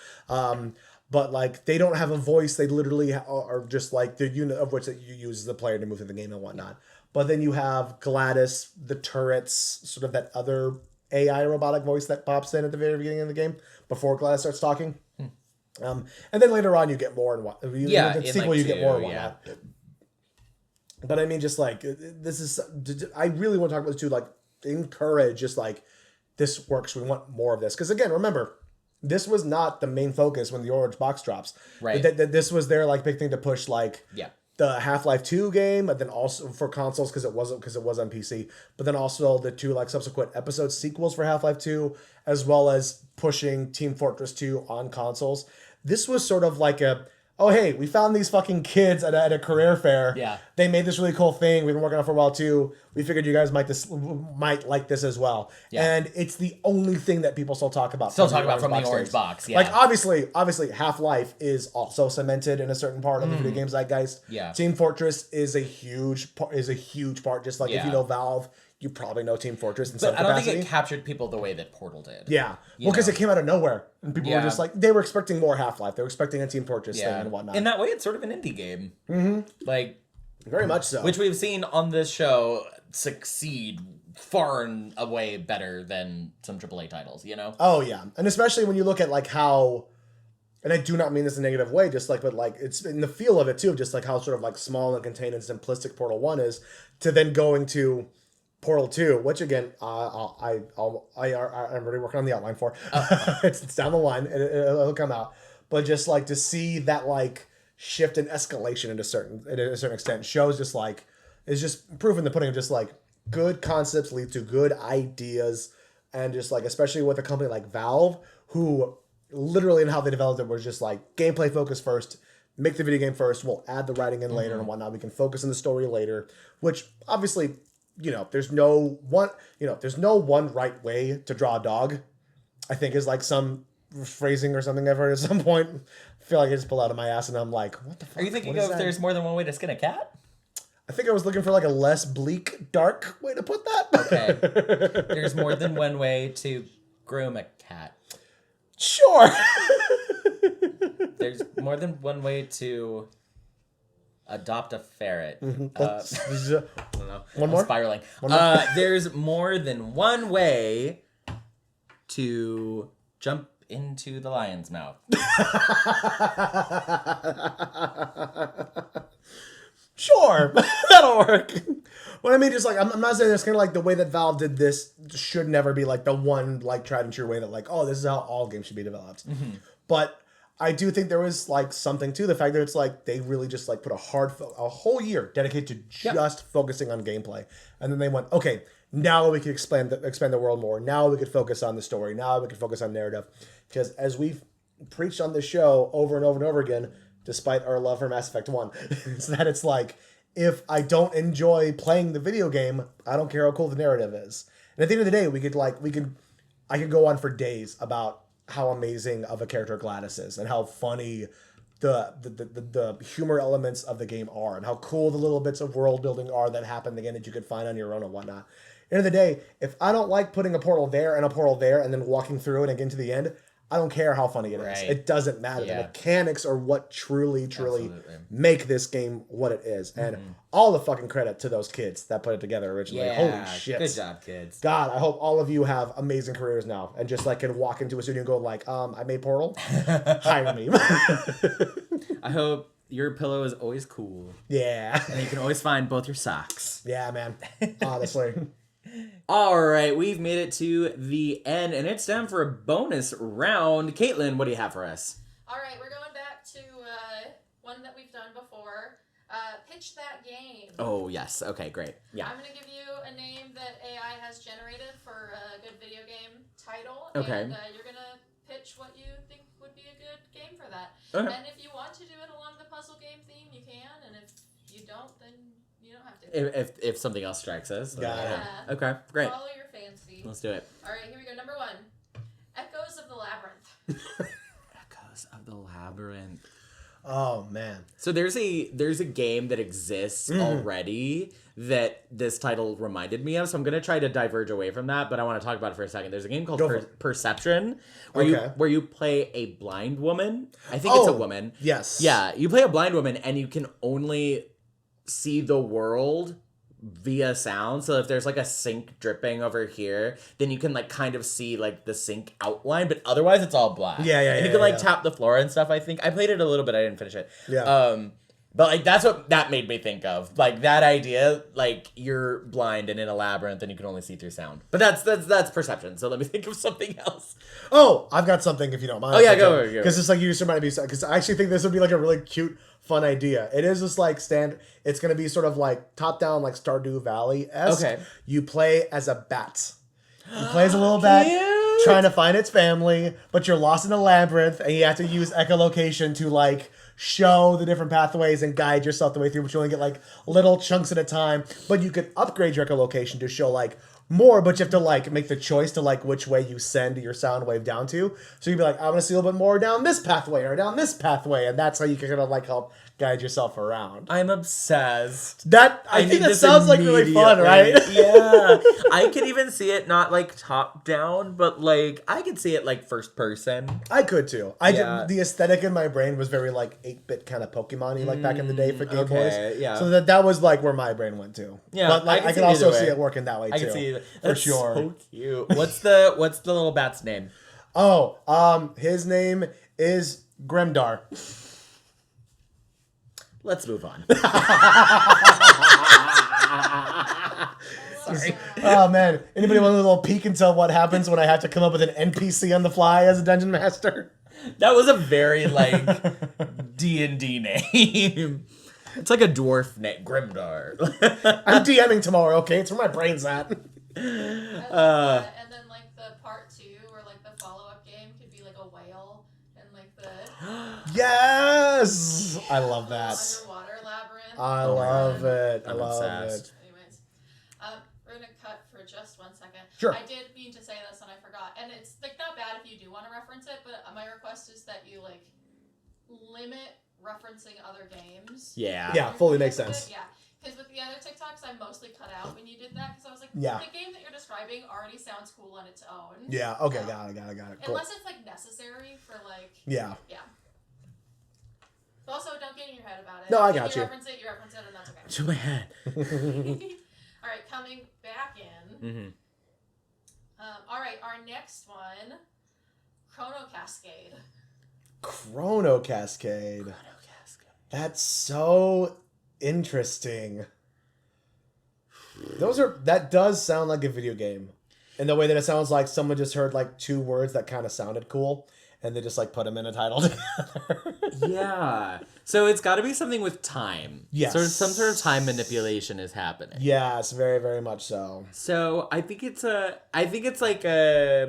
S3: but like they don't have a voice. They literally are just like the unit of which that you use as the player to move through the game and whatnot. But then you have GLaDOS, the turrets, sort of that other AI robotic voice that pops in at the very beginning of the game before GLaDOS starts talking. And then later on you get more and what in the sequel you get more and whatnot. But I mean, just like this is, I really want to talk about this too. Like, encourage, just like this works. We want more of this because again, remember, this was not the main focus when the Orange Box drops. Right. This was their like big thing to push, like the Half-Life 2 game, but then also for consoles because it was on PC. But then also the two like subsequent episode sequels for Half-Life 2, as well as pushing Team Fortress 2 on consoles. This was sort of like oh, hey, we found these fucking kids at a career fair. Yeah. They made this really cool thing. We've been working on it for a while, too. We figured you guys might like this as well. Yeah. And it's the only thing that people still talk about.
S4: From the Orange Box, yeah.
S3: Like, obviously, Half-Life is also cemented in a certain part of the video games zeitgeist. Yeah. Team Fortress is a huge part. Just like if you know Valve, you probably know Team Fortress in some capacity.
S4: But I don't think it captured people the way that Portal did.
S3: Yeah. Well, because it came out of nowhere. And people were just like, they were expecting more Half-Life. They were expecting a Team Fortress thing and whatnot.
S4: In that way, it's sort of an indie game. Mm-hmm. Like,
S3: very much so.
S4: Which we've seen on this show succeed far and away better than some AAA titles, you know?
S3: Oh, yeah. And especially when you look at like how, and I do not mean this in a negative way, just like, but like it's in the feel of it too, just like how sort of like small and contained and simplistic Portal 1 is, to then going to Portal 2, which again, I'm already working on the outline for. It's down the line, it'll come out. But just like to see that like shift and escalation at a certain extent shows just like, is just proof in the pudding of just like good concepts lead to good ideas. And just like, especially with a company like Valve, who literally in how they developed it was just like gameplay focus first, make the video game first, we'll add the writing in later and whatnot. We can focus on the story later, which obviously, there's no one right way to draw a dog, I think is like some phrasing or something I've heard at some point. I feel like I just pull out of my ass and I'm like, what the fuck?
S4: Are you thinking if there's more than one way to skin a cat?
S3: I think I was looking for like a less bleak, dark way to put that.
S4: Okay. There's more than one way to groom a cat.
S3: Sure.
S4: There's more than one way to adopt a ferret. know.
S3: One more?
S4: Spiraling.
S3: One more?
S4: There's more than one way to jump into the lion's mouth.
S3: Sure, that'll work. What I mean is, like, I'm not saying it's kind of like the way that Valve did this should never be like the one like tried and true way that like, oh, this is how all games should be developed. Mm-hmm. But I do think there was like something to the fact that it's like they really just like put a whole year dedicated to just focusing on gameplay, and then they went, okay, now we can expand the world more. Now we could focus on the story. Now we can focus on narrative, because as we've preached on this show over and over and over again, despite our love for Mass Effect 1, it's that it's like, if I don't enjoy playing the video game, I don't care how cool the narrative is. And at the end of the day, I could go on for days about how amazing of a character GLaDOS is and how funny the humor elements of the game are and how cool the little bits of world building are that happen again that you could find on your own and whatnot. At the end of the day, if I don't like putting a portal there and a portal there and then walking through it and getting to the end, I don't care how funny it is. It doesn't matter. The mechanics are what truly make this game what it is. And all the fucking credit to those kids that put it together originally. Holy shit.
S4: Good job, kids.
S3: God, I hope all of you have amazing careers now and just like can walk into a studio and go like, I made Portal. Hire me.
S2: I hope your pillow is always cool.
S3: Yeah.
S2: And you can always find both your socks.
S3: Yeah, man. Honestly.
S2: All right, we've made it to the end, and it's time for a bonus round. Caitlin, what do you have for us?
S1: All right, we're going back to one that we've done before. Pitch that game.
S2: Oh, yes. Okay, great. Yeah.
S1: I'm going to give you a name that AI has generated for a good video game title.
S2: Okay.
S1: And you're going to pitch what you think would be a good game for that.
S2: Okay.
S1: And if you want to do it along the puzzle game theme, you can. And if you don't, then you don't have to.
S2: If something else strikes us.
S3: Yeah.
S2: Okay, great.
S1: Follow your fancy.
S2: Let's do it.
S1: All right, here we go. Number 1. Echoes of the Labyrinth.
S2: Echoes of the Labyrinth.
S3: Oh, man.
S2: So there's a game that exists already that this title reminded me of, so I'm going to try to diverge away from that, but I want to talk about it for a second. There's a game called Perception where you play a blind woman. I think it's a woman.
S3: Yes.
S2: Yeah, you play a blind woman and you can only see the world via sound. So if there's like a sink dripping over here, then you can like kind of see like the sink outline, but otherwise it's all black. And you can like tap the floor and stuff. I think I played it a little bit. I didn't finish it. But like that's what that made me think of. Like that idea, like you're blind and in a labyrinth and you can only see through sound. But that's Perception. So let me think of something else.
S3: Oh, I've got something if you don't mind.
S2: Oh yeah, go.
S3: Because it's like you just reminded me, because I actually think this would be like a really cute, fun idea. It is just like it's going to be sort of like top down, like Stardew Valley-esque.
S2: Okay.
S3: You play as a bat. You play as a little bat trying to find its family, but you're lost in a labyrinth and you have to use echolocation to like show the different pathways and guide yourself the way through, but you only get like little chunks at a time. But you could upgrade your echolocation to show like more, but you have to like make the choice to like which way you send your sound wave down to. So you'd be like, I want to see a little bit more down this pathway or down this pathway, and that's how you can kind of like help guide yourself around.
S2: I'm obsessed.
S3: I think that sounds like really fun, right?
S2: Yeah. I could even see it not like top down, but like I could see it like first person.
S3: I could too. The aesthetic in my brain was very like 8-bit kind of Pokemon-y, like back in the day for Game Boys.
S2: Yeah.
S3: So that was like where my brain went to.
S2: Yeah.
S3: But like I can also see it working that way too.
S2: I can see it.
S3: For sure.
S2: So cute. What's the little bat's name?
S3: Oh, his name is Grimdar.
S2: Let's move on.
S1: Sorry.
S3: Oh man, anybody want a little peek into what happens when I have to come up with an NPC on the fly as a dungeon master?
S2: That was a very like D&D name. It's like a dwarf name, Grimdar.
S3: I'm DMing tomorrow, okay? It's where my brain's at.
S1: And then like the part 2 or like the follow-up game could be like a whale and like the
S3: Yes! I love that.
S1: underwater labyrinth.
S3: I love it. I
S2: I'm
S3: love
S2: obsessed.
S3: it.
S1: Anyways, we're gonna cut for just 1 second.
S3: Sure.
S1: I did mean to say this and I forgot, and it's like not bad if you do want to reference it, but my request is that you like limit referencing other games.
S2: Yeah.
S3: Yeah, fully makes sense.
S1: Yeah. Because with the other TikToks, I mostly cut out when you did that, because I was like,
S3: Yeah.
S1: the game that you're describing already sounds cool on its own.
S3: Yeah, okay, got it. Cool.
S1: Unless it's like necessary for like.
S3: Yeah.
S1: Yeah. But also, don't get in your head about it.
S3: No, I
S1: If
S3: got you.
S1: You reference it, and that's okay.
S2: To my head.
S1: coming back in.
S2: Mm-hmm.
S1: All right, our next one, Chrono Cascade.
S3: Chrono Cascade. That's so interesting. That does sound like a video game. In the way that it sounds like someone just heard like two words that kind of sounded cool and they just like put them in a title together.
S2: Yeah. So it's got to be something with time.
S3: Yes.
S2: Some sort of time manipulation is happening.
S3: Yes, very, very much so.
S2: So I think it's like a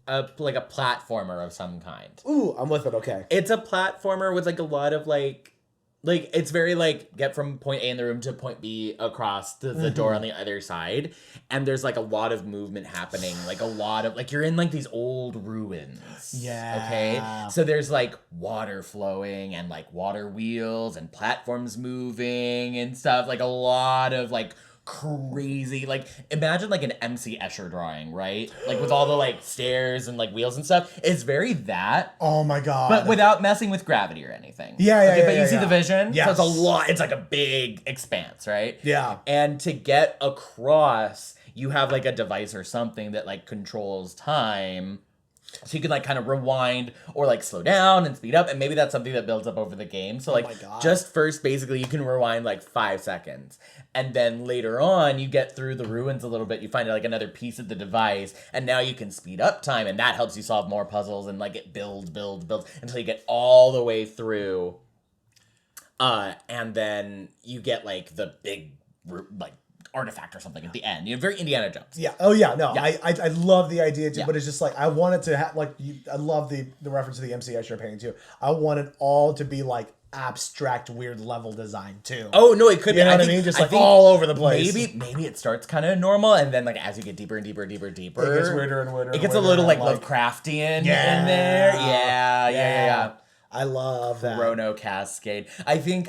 S2: platformer of some kind.
S3: Ooh, I'm with it. Okay.
S2: It's a platformer with like a lot of like it's very like get from point A in the room to point B across the door on the other side, and there's like a lot of movement happening, like a lot of like you're in like these old ruins.
S3: Yeah.
S2: Okay. So there's like water flowing and like water wheels and platforms moving and stuff, like a lot of like crazy, like imagine like an MC Escher drawing, right? Like with all the like stairs and like wheels and stuff. It's very that.
S3: Oh my god.
S2: But without messing with gravity or anything.
S3: Yeah,
S2: But you see the vision?
S3: Yes.
S2: So it's a lot, it's like a big expanse, right?
S3: Yeah.
S2: And to get across, you have like a device or something that like controls time. So you can like kind of rewind or like slow down and speed up, and maybe that's something that builds up over the game. So like just first basically you can rewind like 5 seconds. And then later on you get through the ruins a little bit, you find like another piece of the device, and now you can speed up time, and that helps you solve more puzzles and like it builds until you get all the way through. And then you get like the big like artifact or something at the end. You're very Indiana Jones.
S3: Yeah. Oh yeah. No. Yeah. I love the idea too,
S2: Yeah.
S3: but it's just like I wanted to have like I love the reference to the MC Escher painting too. I want it all to be like abstract, weird level design too.
S2: Oh no, it could be.
S3: You know what I mean? Just like all over the place.
S2: Maybe it starts kind of normal, and then like as you get deeper and deeper,
S3: it gets weirder and weirder.
S2: It gets a little like Lovecraftian in there. Yeah.
S3: I love that.
S2: Chrono Cascade. I think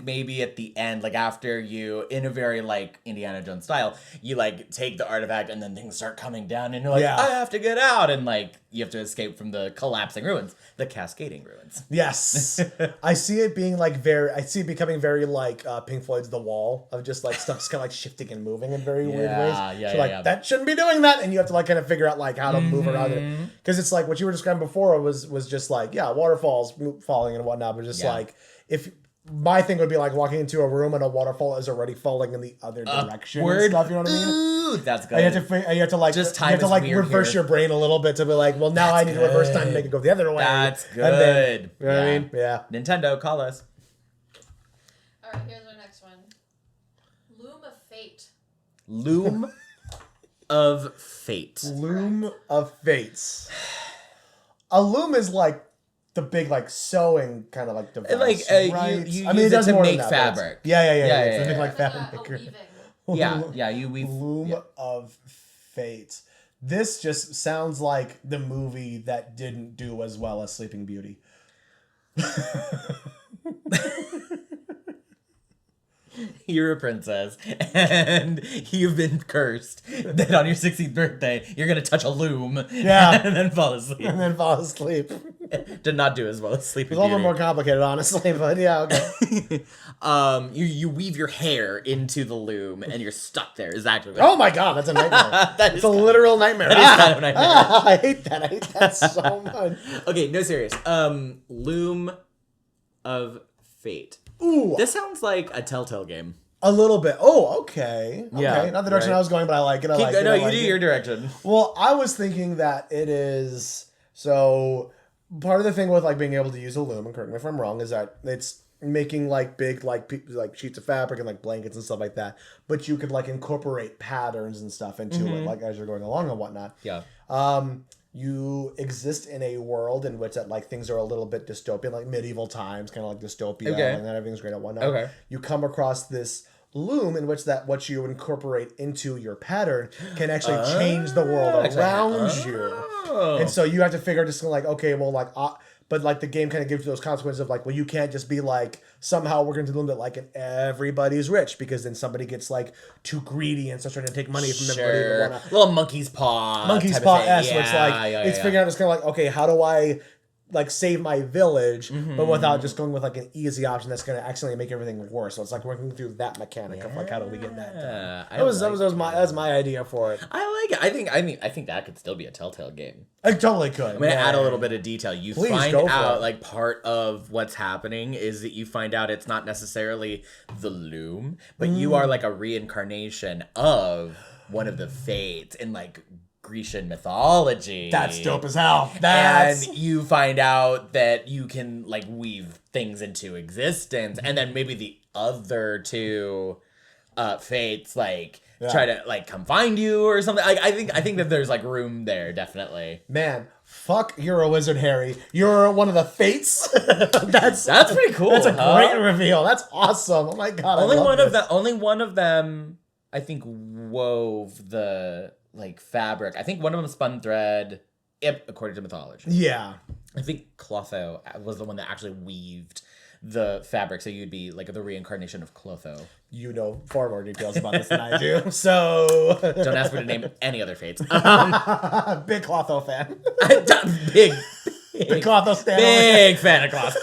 S2: maybe at the end, like after you, in a very like Indiana Jones style, you like take the artifact and then things start coming down and you're like, I have to get out, and like you have to escape from the collapsing ruins, the cascading ruins.
S3: Yes. I see it being like becoming very like Pink Floyd's The Wall, of just like stuff just kind of like shifting and moving in very weird ways. So like that shouldn't be doing that, and you have to like kind of figure out like how to move around it, because it's like what you were describing before was just like waterfalls falling and whatnot, but just like if my thing would be like walking into a room and a waterfall is already falling in the other direction and stuff, you know what I mean?
S2: Ooh, that's good.
S3: You have to like
S2: just time, you have to
S3: like reverse your brain a little bit to be like, well, now I need to reverse time to make it go the other way.
S2: That's good.
S3: And then, you know what I mean? Yeah.
S2: Nintendo, call us.
S1: All right, here's our next one. Loom of Fate.
S2: Loom of Fate.
S3: Loom of Fates. A loom is like the big like sewing kind of like device, right?
S2: You use it to make fabric.
S3: Yeah. It's the big like fabric maker.
S2: Yeah, you weave.
S3: Loom of Fate. This just sounds like the movie that didn't do as well as Sleeping Beauty.
S2: You're a princess, and you've been cursed that on your 16th birthday, you're going to touch a loom and then fall asleep. Did not do as well as Sleeping Beauty.
S3: It's a little bit more complicated, honestly, but yeah, okay.
S2: You weave your hair into the loom, and you're stuck there. Is actually
S3: oh my god, that's a nightmare. It's a literal nightmare.
S2: That is kind of a nightmare.
S3: I hate that so much.
S2: Okay, no, serious. Loom of Fate.
S3: Ooh.
S2: This sounds like a Telltale game.
S3: A little bit. Oh, okay.
S2: Yeah,
S3: not the direction I was going, but I like it.
S2: You do your direction.
S3: Well, I was thinking that it is... So, part of the thing with like being able to use a loom, and correct me if I'm wrong, is that it's making like big like sheets of fabric and like blankets and stuff like that. But you could like incorporate patterns and stuff into it, like as you're going along and whatnot.
S2: Yeah.
S3: You exist in a world in which that like things are a little bit dystopian, like medieval times, kind of like dystopia, and that everything's great and whatnot.
S2: Okay.
S3: You come across this loom in which that what you incorporate into your pattern can actually change the world around you. And so you have to figure just like, okay, well, like, but like the game kind of gives you those consequences of like, well, you can't just be like, somehow we're going to do that like and everybody's rich, because then somebody gets like too greedy and starts trying to take money from everybody. And
S2: little monkey's paw.
S3: Monkey's paw-esque, where it's like, it's figuring out, it's kind of like, okay, how do I like save my village, but without just going with like an easy option that's going to accidentally make everything worse. So it's like working through that mechanic of like how do we get that done. That was my idea for it.
S4: I like it. I think that could still be a Telltale game.
S3: I totally could.
S4: I'm gonna add a little bit of detail. You
S3: Please
S4: find out like part of what's happening is that you find out it's not necessarily the Loom, but you are like a reincarnation of one of the fates in like Grecian mythology.
S3: That's dope as hell.
S4: And you find out that you can like weave things into existence, and then maybe the other two fates like try to like come find you or something. Like I think that there's like room there, definitely.
S3: Man, fuck, you're a wizard, Harry. You're one of the fates. that's
S4: pretty cool.
S3: That's a great reveal. That's awesome. Oh my god.
S4: Only one of them I think wove the like fabric. I think one of them spun thread, according to mythology.
S3: Yeah.
S4: I think Clotho was the one that actually weaved the fabric, so you'd be like the reincarnation of Clotho.
S3: You know far more details about this than I do, so...
S4: Don't ask me to name any other fates.
S3: Big Clotho fan.
S4: Big
S3: Clotho stan.
S4: Big fan of Clotho.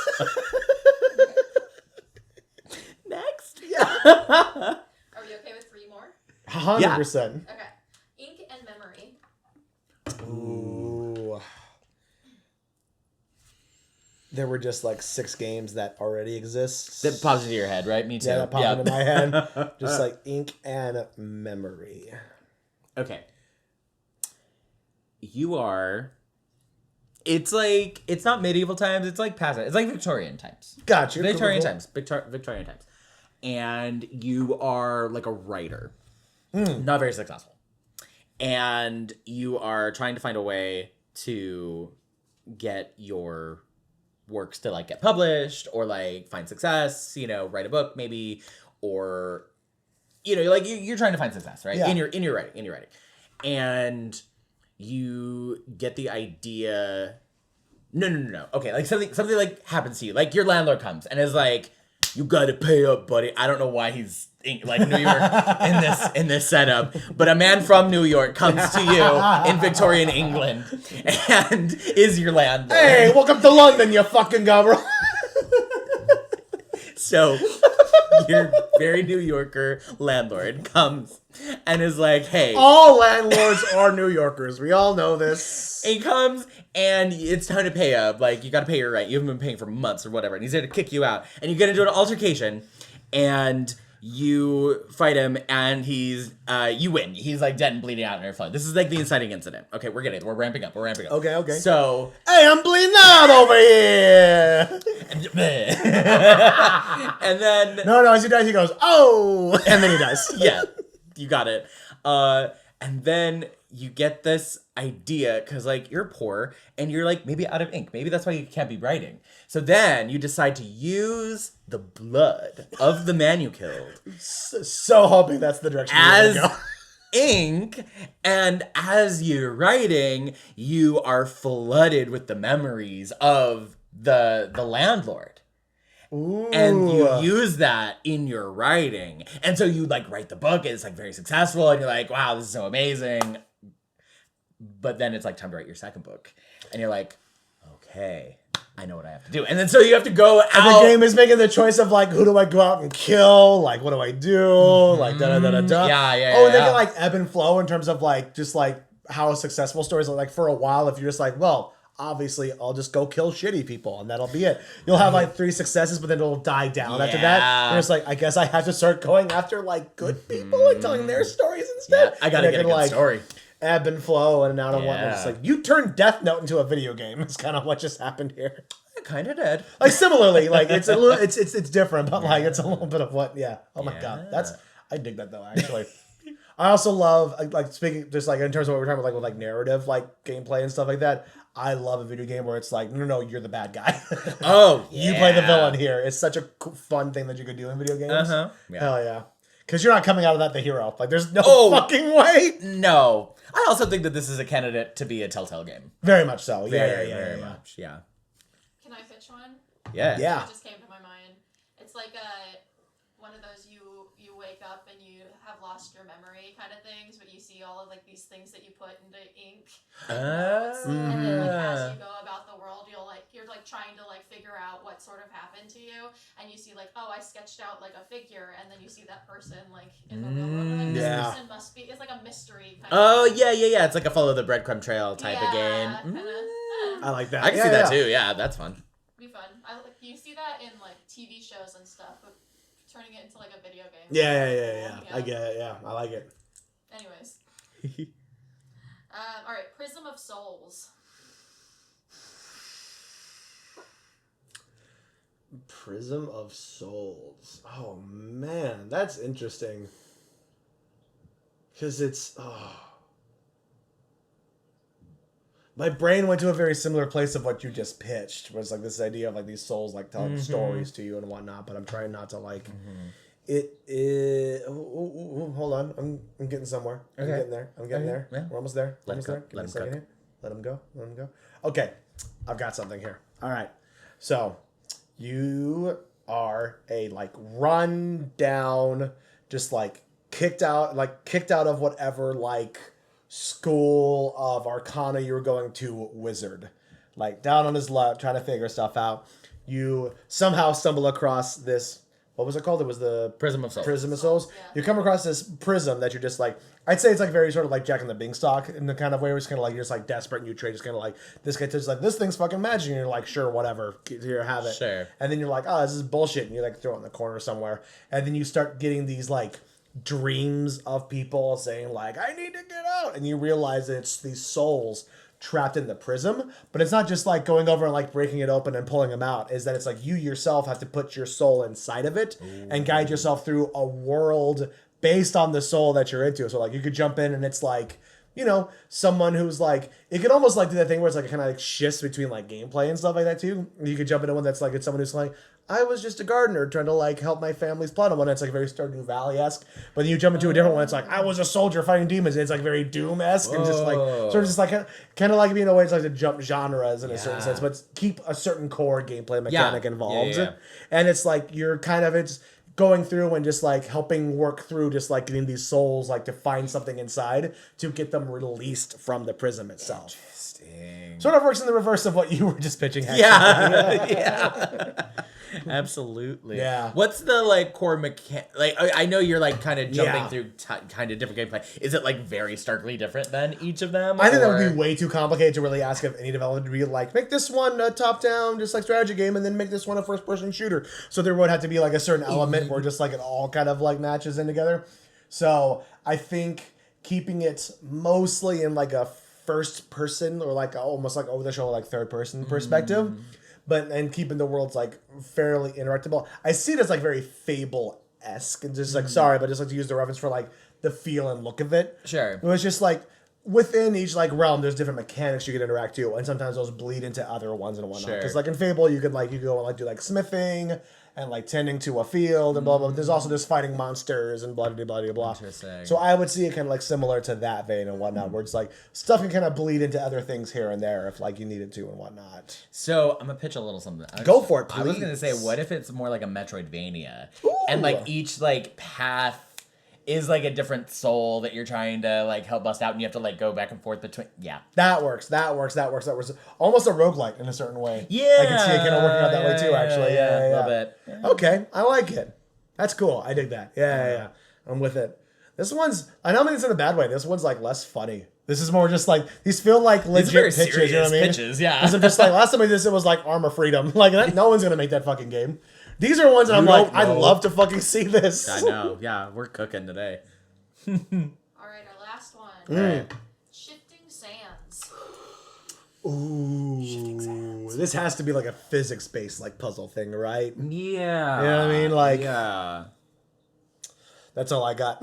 S4: Next.
S3: Yeah.
S1: Are we okay with 3 more?
S3: 100%.
S1: Okay. Ink and memory.
S3: Ooh. There were just like 6 games that already exist.
S4: That pops into your head, right? Me too.
S3: Yeah, that popped into my head. Just like ink and memory.
S2: Okay. You are... It's like... It's not medieval times. It's like past... It's like Victorian times.
S3: Gotcha.
S2: Victorian times. Victorian times. And you are like a writer. Not very successful. And you are trying to find a way to get your works to like get published or like find success, you know, write a book maybe, or, you know, like you're trying to find success, right?
S3: Yeah.
S2: In your writing. And you get the idea. No. Okay, like something like happens to you. Like your landlord comes and is like, you gotta pay up, buddy. I don't know why he's like New York in this setup, but a man from New York comes to you in Victorian England and is your landlord.
S3: Hey, welcome to London, you fucking gobber.
S2: So your very New Yorker landlord comes and is like, hey.
S3: All landlords are New Yorkers. We all know this.
S2: He comes and it's time to pay up. Like, you gotta pay your rent. You haven't been paying for months or whatever. And he's there to kick you out. And you get into an altercation and you fight him and he's, you win. He's like dead and bleeding out in your flood. This is like the inciting incident. Okay, we're getting it. We're ramping up.
S3: Okay.
S2: So.
S3: Hey, I'm bleeding out over here.
S2: And then.
S3: No, as he dies, he goes, oh. And then he dies.
S2: Yeah, you got it. And then you get this idea because like you're poor and you're like maybe out of ink. Maybe that's why you can't be writing. So then you decide to use the blood of the man you killed.
S3: So hoping that's the direction
S2: as
S3: you're gonna go.
S2: Ink, and as you're writing, you are flooded with the memories of the landlord.
S3: Ooh.
S2: And you use that in your writing. And so you like write the book and it's like very successful and you're like, wow, this is so amazing. But then it's like time to write your second book. And you're like, okay, I know what I have to do. And then so you have to go out.
S3: And the game is making the choice of like, who do I go out and kill? Like, what do I do? Like, da-da-da-da-da.
S2: Yeah.
S3: Oh, and they get like ebb and flow in terms of like, just like how successful stories are. Like for a while, if you're just like, well, obviously I'll just go kill shitty people and that'll be it. You'll have like 3 successes, but then it'll die down after that. And it's like, I guess I have to start going after like good people and telling their stories instead.
S2: Yeah, I gotta get a good story.
S3: Ebb and flow and out of one. It's like, you turned Death Note into a video game. It's kind of what just happened here.
S2: I kind of did.
S3: Like similarly, like it's a little, it's different, but like it's a little bit of what, Oh my god, I dig that though. Actually, I also love like speaking just like in terms of what we're talking about, like with like narrative, like gameplay and stuff like that. I love a video game where it's like, no, you're the bad guy.
S2: Oh,
S3: you play the villain here. It's such a fun thing that you could do in video games.
S2: Yeah.
S3: Hell yeah. Because you're not coming out of that the hero. Like, there's no fucking way.
S2: No. I also think that this is a candidate to be a Telltale game.
S3: Very much so.
S2: Very much. Yeah.
S1: Can I pitch one?
S2: Yeah.
S3: Yeah.
S1: It just came to my mind. It's like one of those you wake up and you have lost your memory kind of things, but you see all of like these things that you put into ink and notes, and then like as you go about the world, you're like trying to like figure out what sort of happened to you, and you see like, oh, I sketched out like a figure, and then you see that person like in the real world, and like this person must be. It's like a mystery kind of thing.
S2: Yeah. It's like a follow the breadcrumb trail type of game.
S3: I like that.
S2: I can see that too. Yeah, that's fun.
S1: Be fun. You see that in like TV shows and stuff, but turning it into like a video game.
S3: Yeah. I get it. Yeah, I like it.
S1: Anyways. All right, Prism of Souls.
S3: Prism of Souls. Oh man, that's interesting. Because it's my brain went to a very similar place of what you just pitched, was like this idea of like these souls like telling stories to you and whatnot. But I'm trying not to like it. Hold on, I'm getting somewhere. Okay. I'm getting there. Yeah. We're almost there. Let him go. Let him go. Okay, I've got something here. All right, so you are a like run down, just like kicked out of whatever like school of arcana you were going to wizard, like down on his luck trying to figure stuff out. You somehow stumble across this, what was it called? It was the
S2: Prism of
S3: Souls. Yeah. You come across this prism that you're just like, I'd say it's like very sort of like Jack and the Beanstalk in the kind of way where it's kind of like you're just like desperate and you trade, just kind of like this guy touches like this thing's fucking magic and you're like sure whatever, here have it.
S2: Sure.
S3: And then you're like, oh, this is bullshit, and you like throw it in the corner somewhere, and then you start getting these like dreams of people saying like, I need to get out, and you realize it's these souls trapped in the prism. But it's not just like going over and like breaking it open and pulling them out, is that it's like you yourself have to put your soul inside of it and guide yourself through a world based on the soul that you're into. So like you could jump in and it's like, you know, someone who's like, it could almost like do that thing where it's like it kind of like shifts between like gameplay and stuff like that too. You could jump into one that's like, it's someone who's like, I was just a gardener trying to like help my family's plot on one. It's like very Stardew Valley-esque. But then you jump into a different one. It's like, I was a soldier fighting demons. And it's like very Doom-esque and just like, sort of just like, kind of like being a way it's like to jump genres in a certain sense, but keep a certain core gameplay mechanic involved. Yeah. And it's like, you're kind of, it's going through and just like helping work through just like getting these souls like to find something inside to get them released from the prism itself. Interesting. Sort of works in the reverse of what you were just pitching. Actually.
S2: Yeah. Absolutely.
S3: Yeah.
S2: What's the like core mechanic? Like I know you're like kind of jumping through kind of different gameplay. Is it like very starkly different than each of them?
S3: I think that would be way too complicated to really ask of any developer to be like, make this one a top-down just like strategy game and then make this one a first-person shooter. So there would have to be like a certain element where just like it all kind of like matches in together. So I think keeping it mostly in like a first person or like almost like over the shoulder like third person perspective. And keeping the worlds like fairly interactable. I see it as like very Fable-esque and just like sorry, but just like to use the reference for like the feel and look of it.
S2: Sure.
S3: It was just like within each like realm, there's different mechanics you can interact to, and sometimes those bleed into other ones and whatnot. Because like in Fable, you could go and like do like smithing and like tending to a field and blah blah. There's also just fighting monsters and blah blah blah blah.
S2: Interesting.
S3: So I would see it kind of like similar to that vein and whatnot, where it's like stuff can kind of bleed into other things here and there if like you needed to and whatnot.
S2: So I'm gonna pitch a little something.
S3: Go for it, please.
S2: I was gonna say, what if it's more like a Metroidvania, and like each like path is like a different soul that you're trying to like help bust out, and you have to like go back and forth between. Yeah,
S3: that works. Almost a roguelike in a certain way.
S2: Yeah,
S3: I can see it kind of working out that way too. Actually, yeah,
S2: a little bit. Yeah.
S3: Okay, I like it. That's cool. I dig that. Yeah. I'm with it. This one's, I don't mean it's in a bad way. This one's like less funny. This is more just like, these feel like legit pitches. You know what I mean?
S2: Pitches, yeah.
S3: Because I'm just like, last time I did this, it was like Armor Freedom. Like that, no one's gonna make that fucking game. These are ones that I'm like, I'd love to fucking see this.
S2: I know. Yeah, we're cooking today.
S1: All right, our last one. Shifting Sands.
S3: Ooh. Shifting Sands. This has to be like a physics-based like puzzle thing, right?
S2: Yeah.
S3: You know what I mean? Like,
S2: yeah.
S3: That's all I got.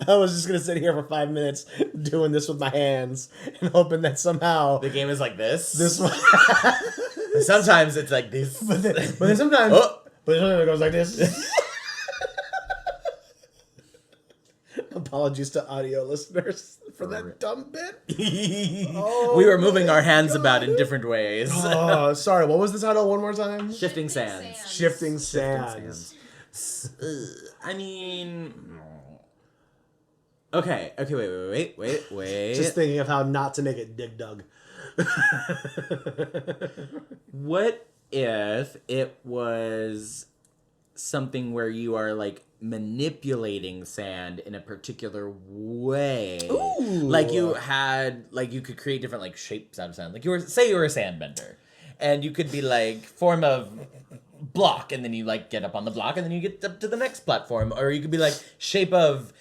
S3: I was just going to sit here for 5 minutes doing this with my hands and hoping that somehow...
S2: The game is like this?
S3: This one...
S2: Sometimes it's like this.
S3: But then sometimes... But sometimes it goes like this. Apologies to audio listeners for that dumb bit.
S2: We were moving our hands about in different ways.
S3: Oh, sorry. What was the title one more time?
S2: Shifting Sands.
S3: Shifting Sands.
S2: I mean... Okay, wait.
S3: Just thinking of how not to make it Dig Dug.
S2: What if it was something where you are like manipulating sand in a particular way?
S3: Ooh.
S2: Like you could create different like shapes out of sand. Like you were a sandbender, and you could be like form of block, and then you like get up on the block, and then you get up to the next platform, or you could be like shape of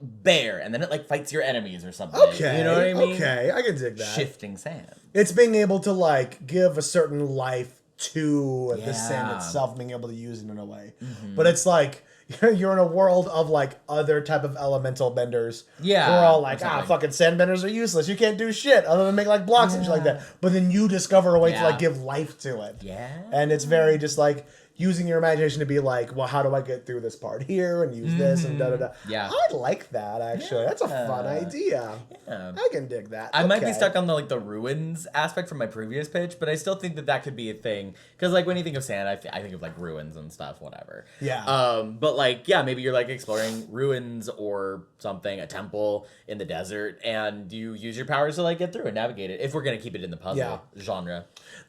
S2: bear, and then it like fights your enemies or something.
S3: Okay,
S2: you know what I mean?
S3: Okay, I can dig that.
S2: Shifting sand.
S3: It's being able to like give a certain life to the sand itself, being able to use it in a way. Mm-hmm. But it's like you're in a world of like other type of elemental benders.
S2: Yeah,
S3: who are all like, fucking sand benders are useless. You can't do shit other than make like blocks and shit like that. But then you discover a way to like give life to it.
S2: Yeah,
S3: and it's very just like using your imagination to be like, well, how do I get through this part here and use this and da da da. Yeah, I like that actually. That's a fun idea. Yeah, I can dig that.
S2: I might be stuck on the ruins aspect from my previous pitch, but I still think that could be a thing because like when you think of sand, I think of like ruins and stuff, whatever.
S3: Yeah.
S2: But like maybe you're like exploring ruins or something, a temple in the desert, and you use your powers to like get through and navigate it. If we're gonna keep it in the puzzle genre.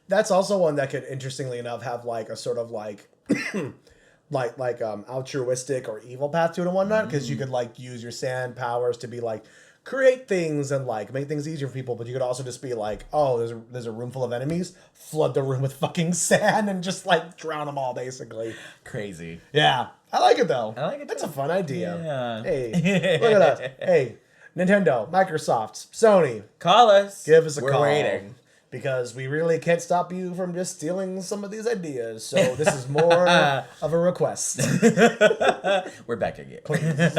S3: That's also one that could, interestingly enough, have like a sort of like altruistic or evil path to it and whatnot, because you could like use your sand powers to be like create things and like make things easier for people, but you could also just be like, oh, there's a room full of enemies, flood the room with fucking sand and just like drown them all basically.
S2: Crazy.
S3: Yeah, I like it though.
S2: I like it.
S3: That's a fun idea.
S2: Yeah.
S3: Hey, look at us. Hey, Nintendo, Microsoft, Sony,
S2: call us.
S3: Give us a
S2: We're
S3: call.
S2: waiting.
S3: Because we really can't stop you from just stealing some of these ideas. So this is more of a request.
S2: We're back again.
S3: Please.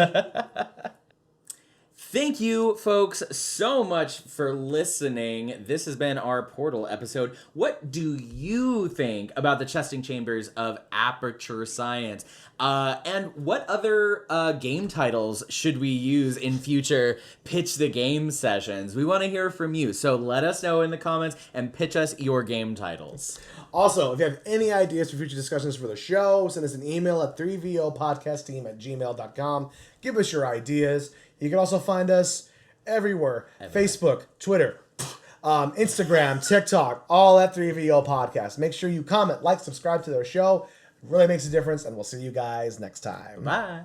S2: Thank you, folks, so much for listening. This has been our Portal episode. What do you think about the Chesting Chambers of Aperture Science? And what other game titles should we use in future Pitch the Game sessions? We want to hear from you, so let us know in the comments and pitch us your game titles.
S3: Also, if you have any ideas for future discussions for the show, send us an email at 3vopodcastteam@gmail.com. Give us your ideas. You can also find us everywhere. Facebook, Twitter, Instagram, TikTok, all at 3VO Podcast. Make sure you comment, like, subscribe to their show. It really makes a difference, and we'll see you guys next time.
S2: Bye.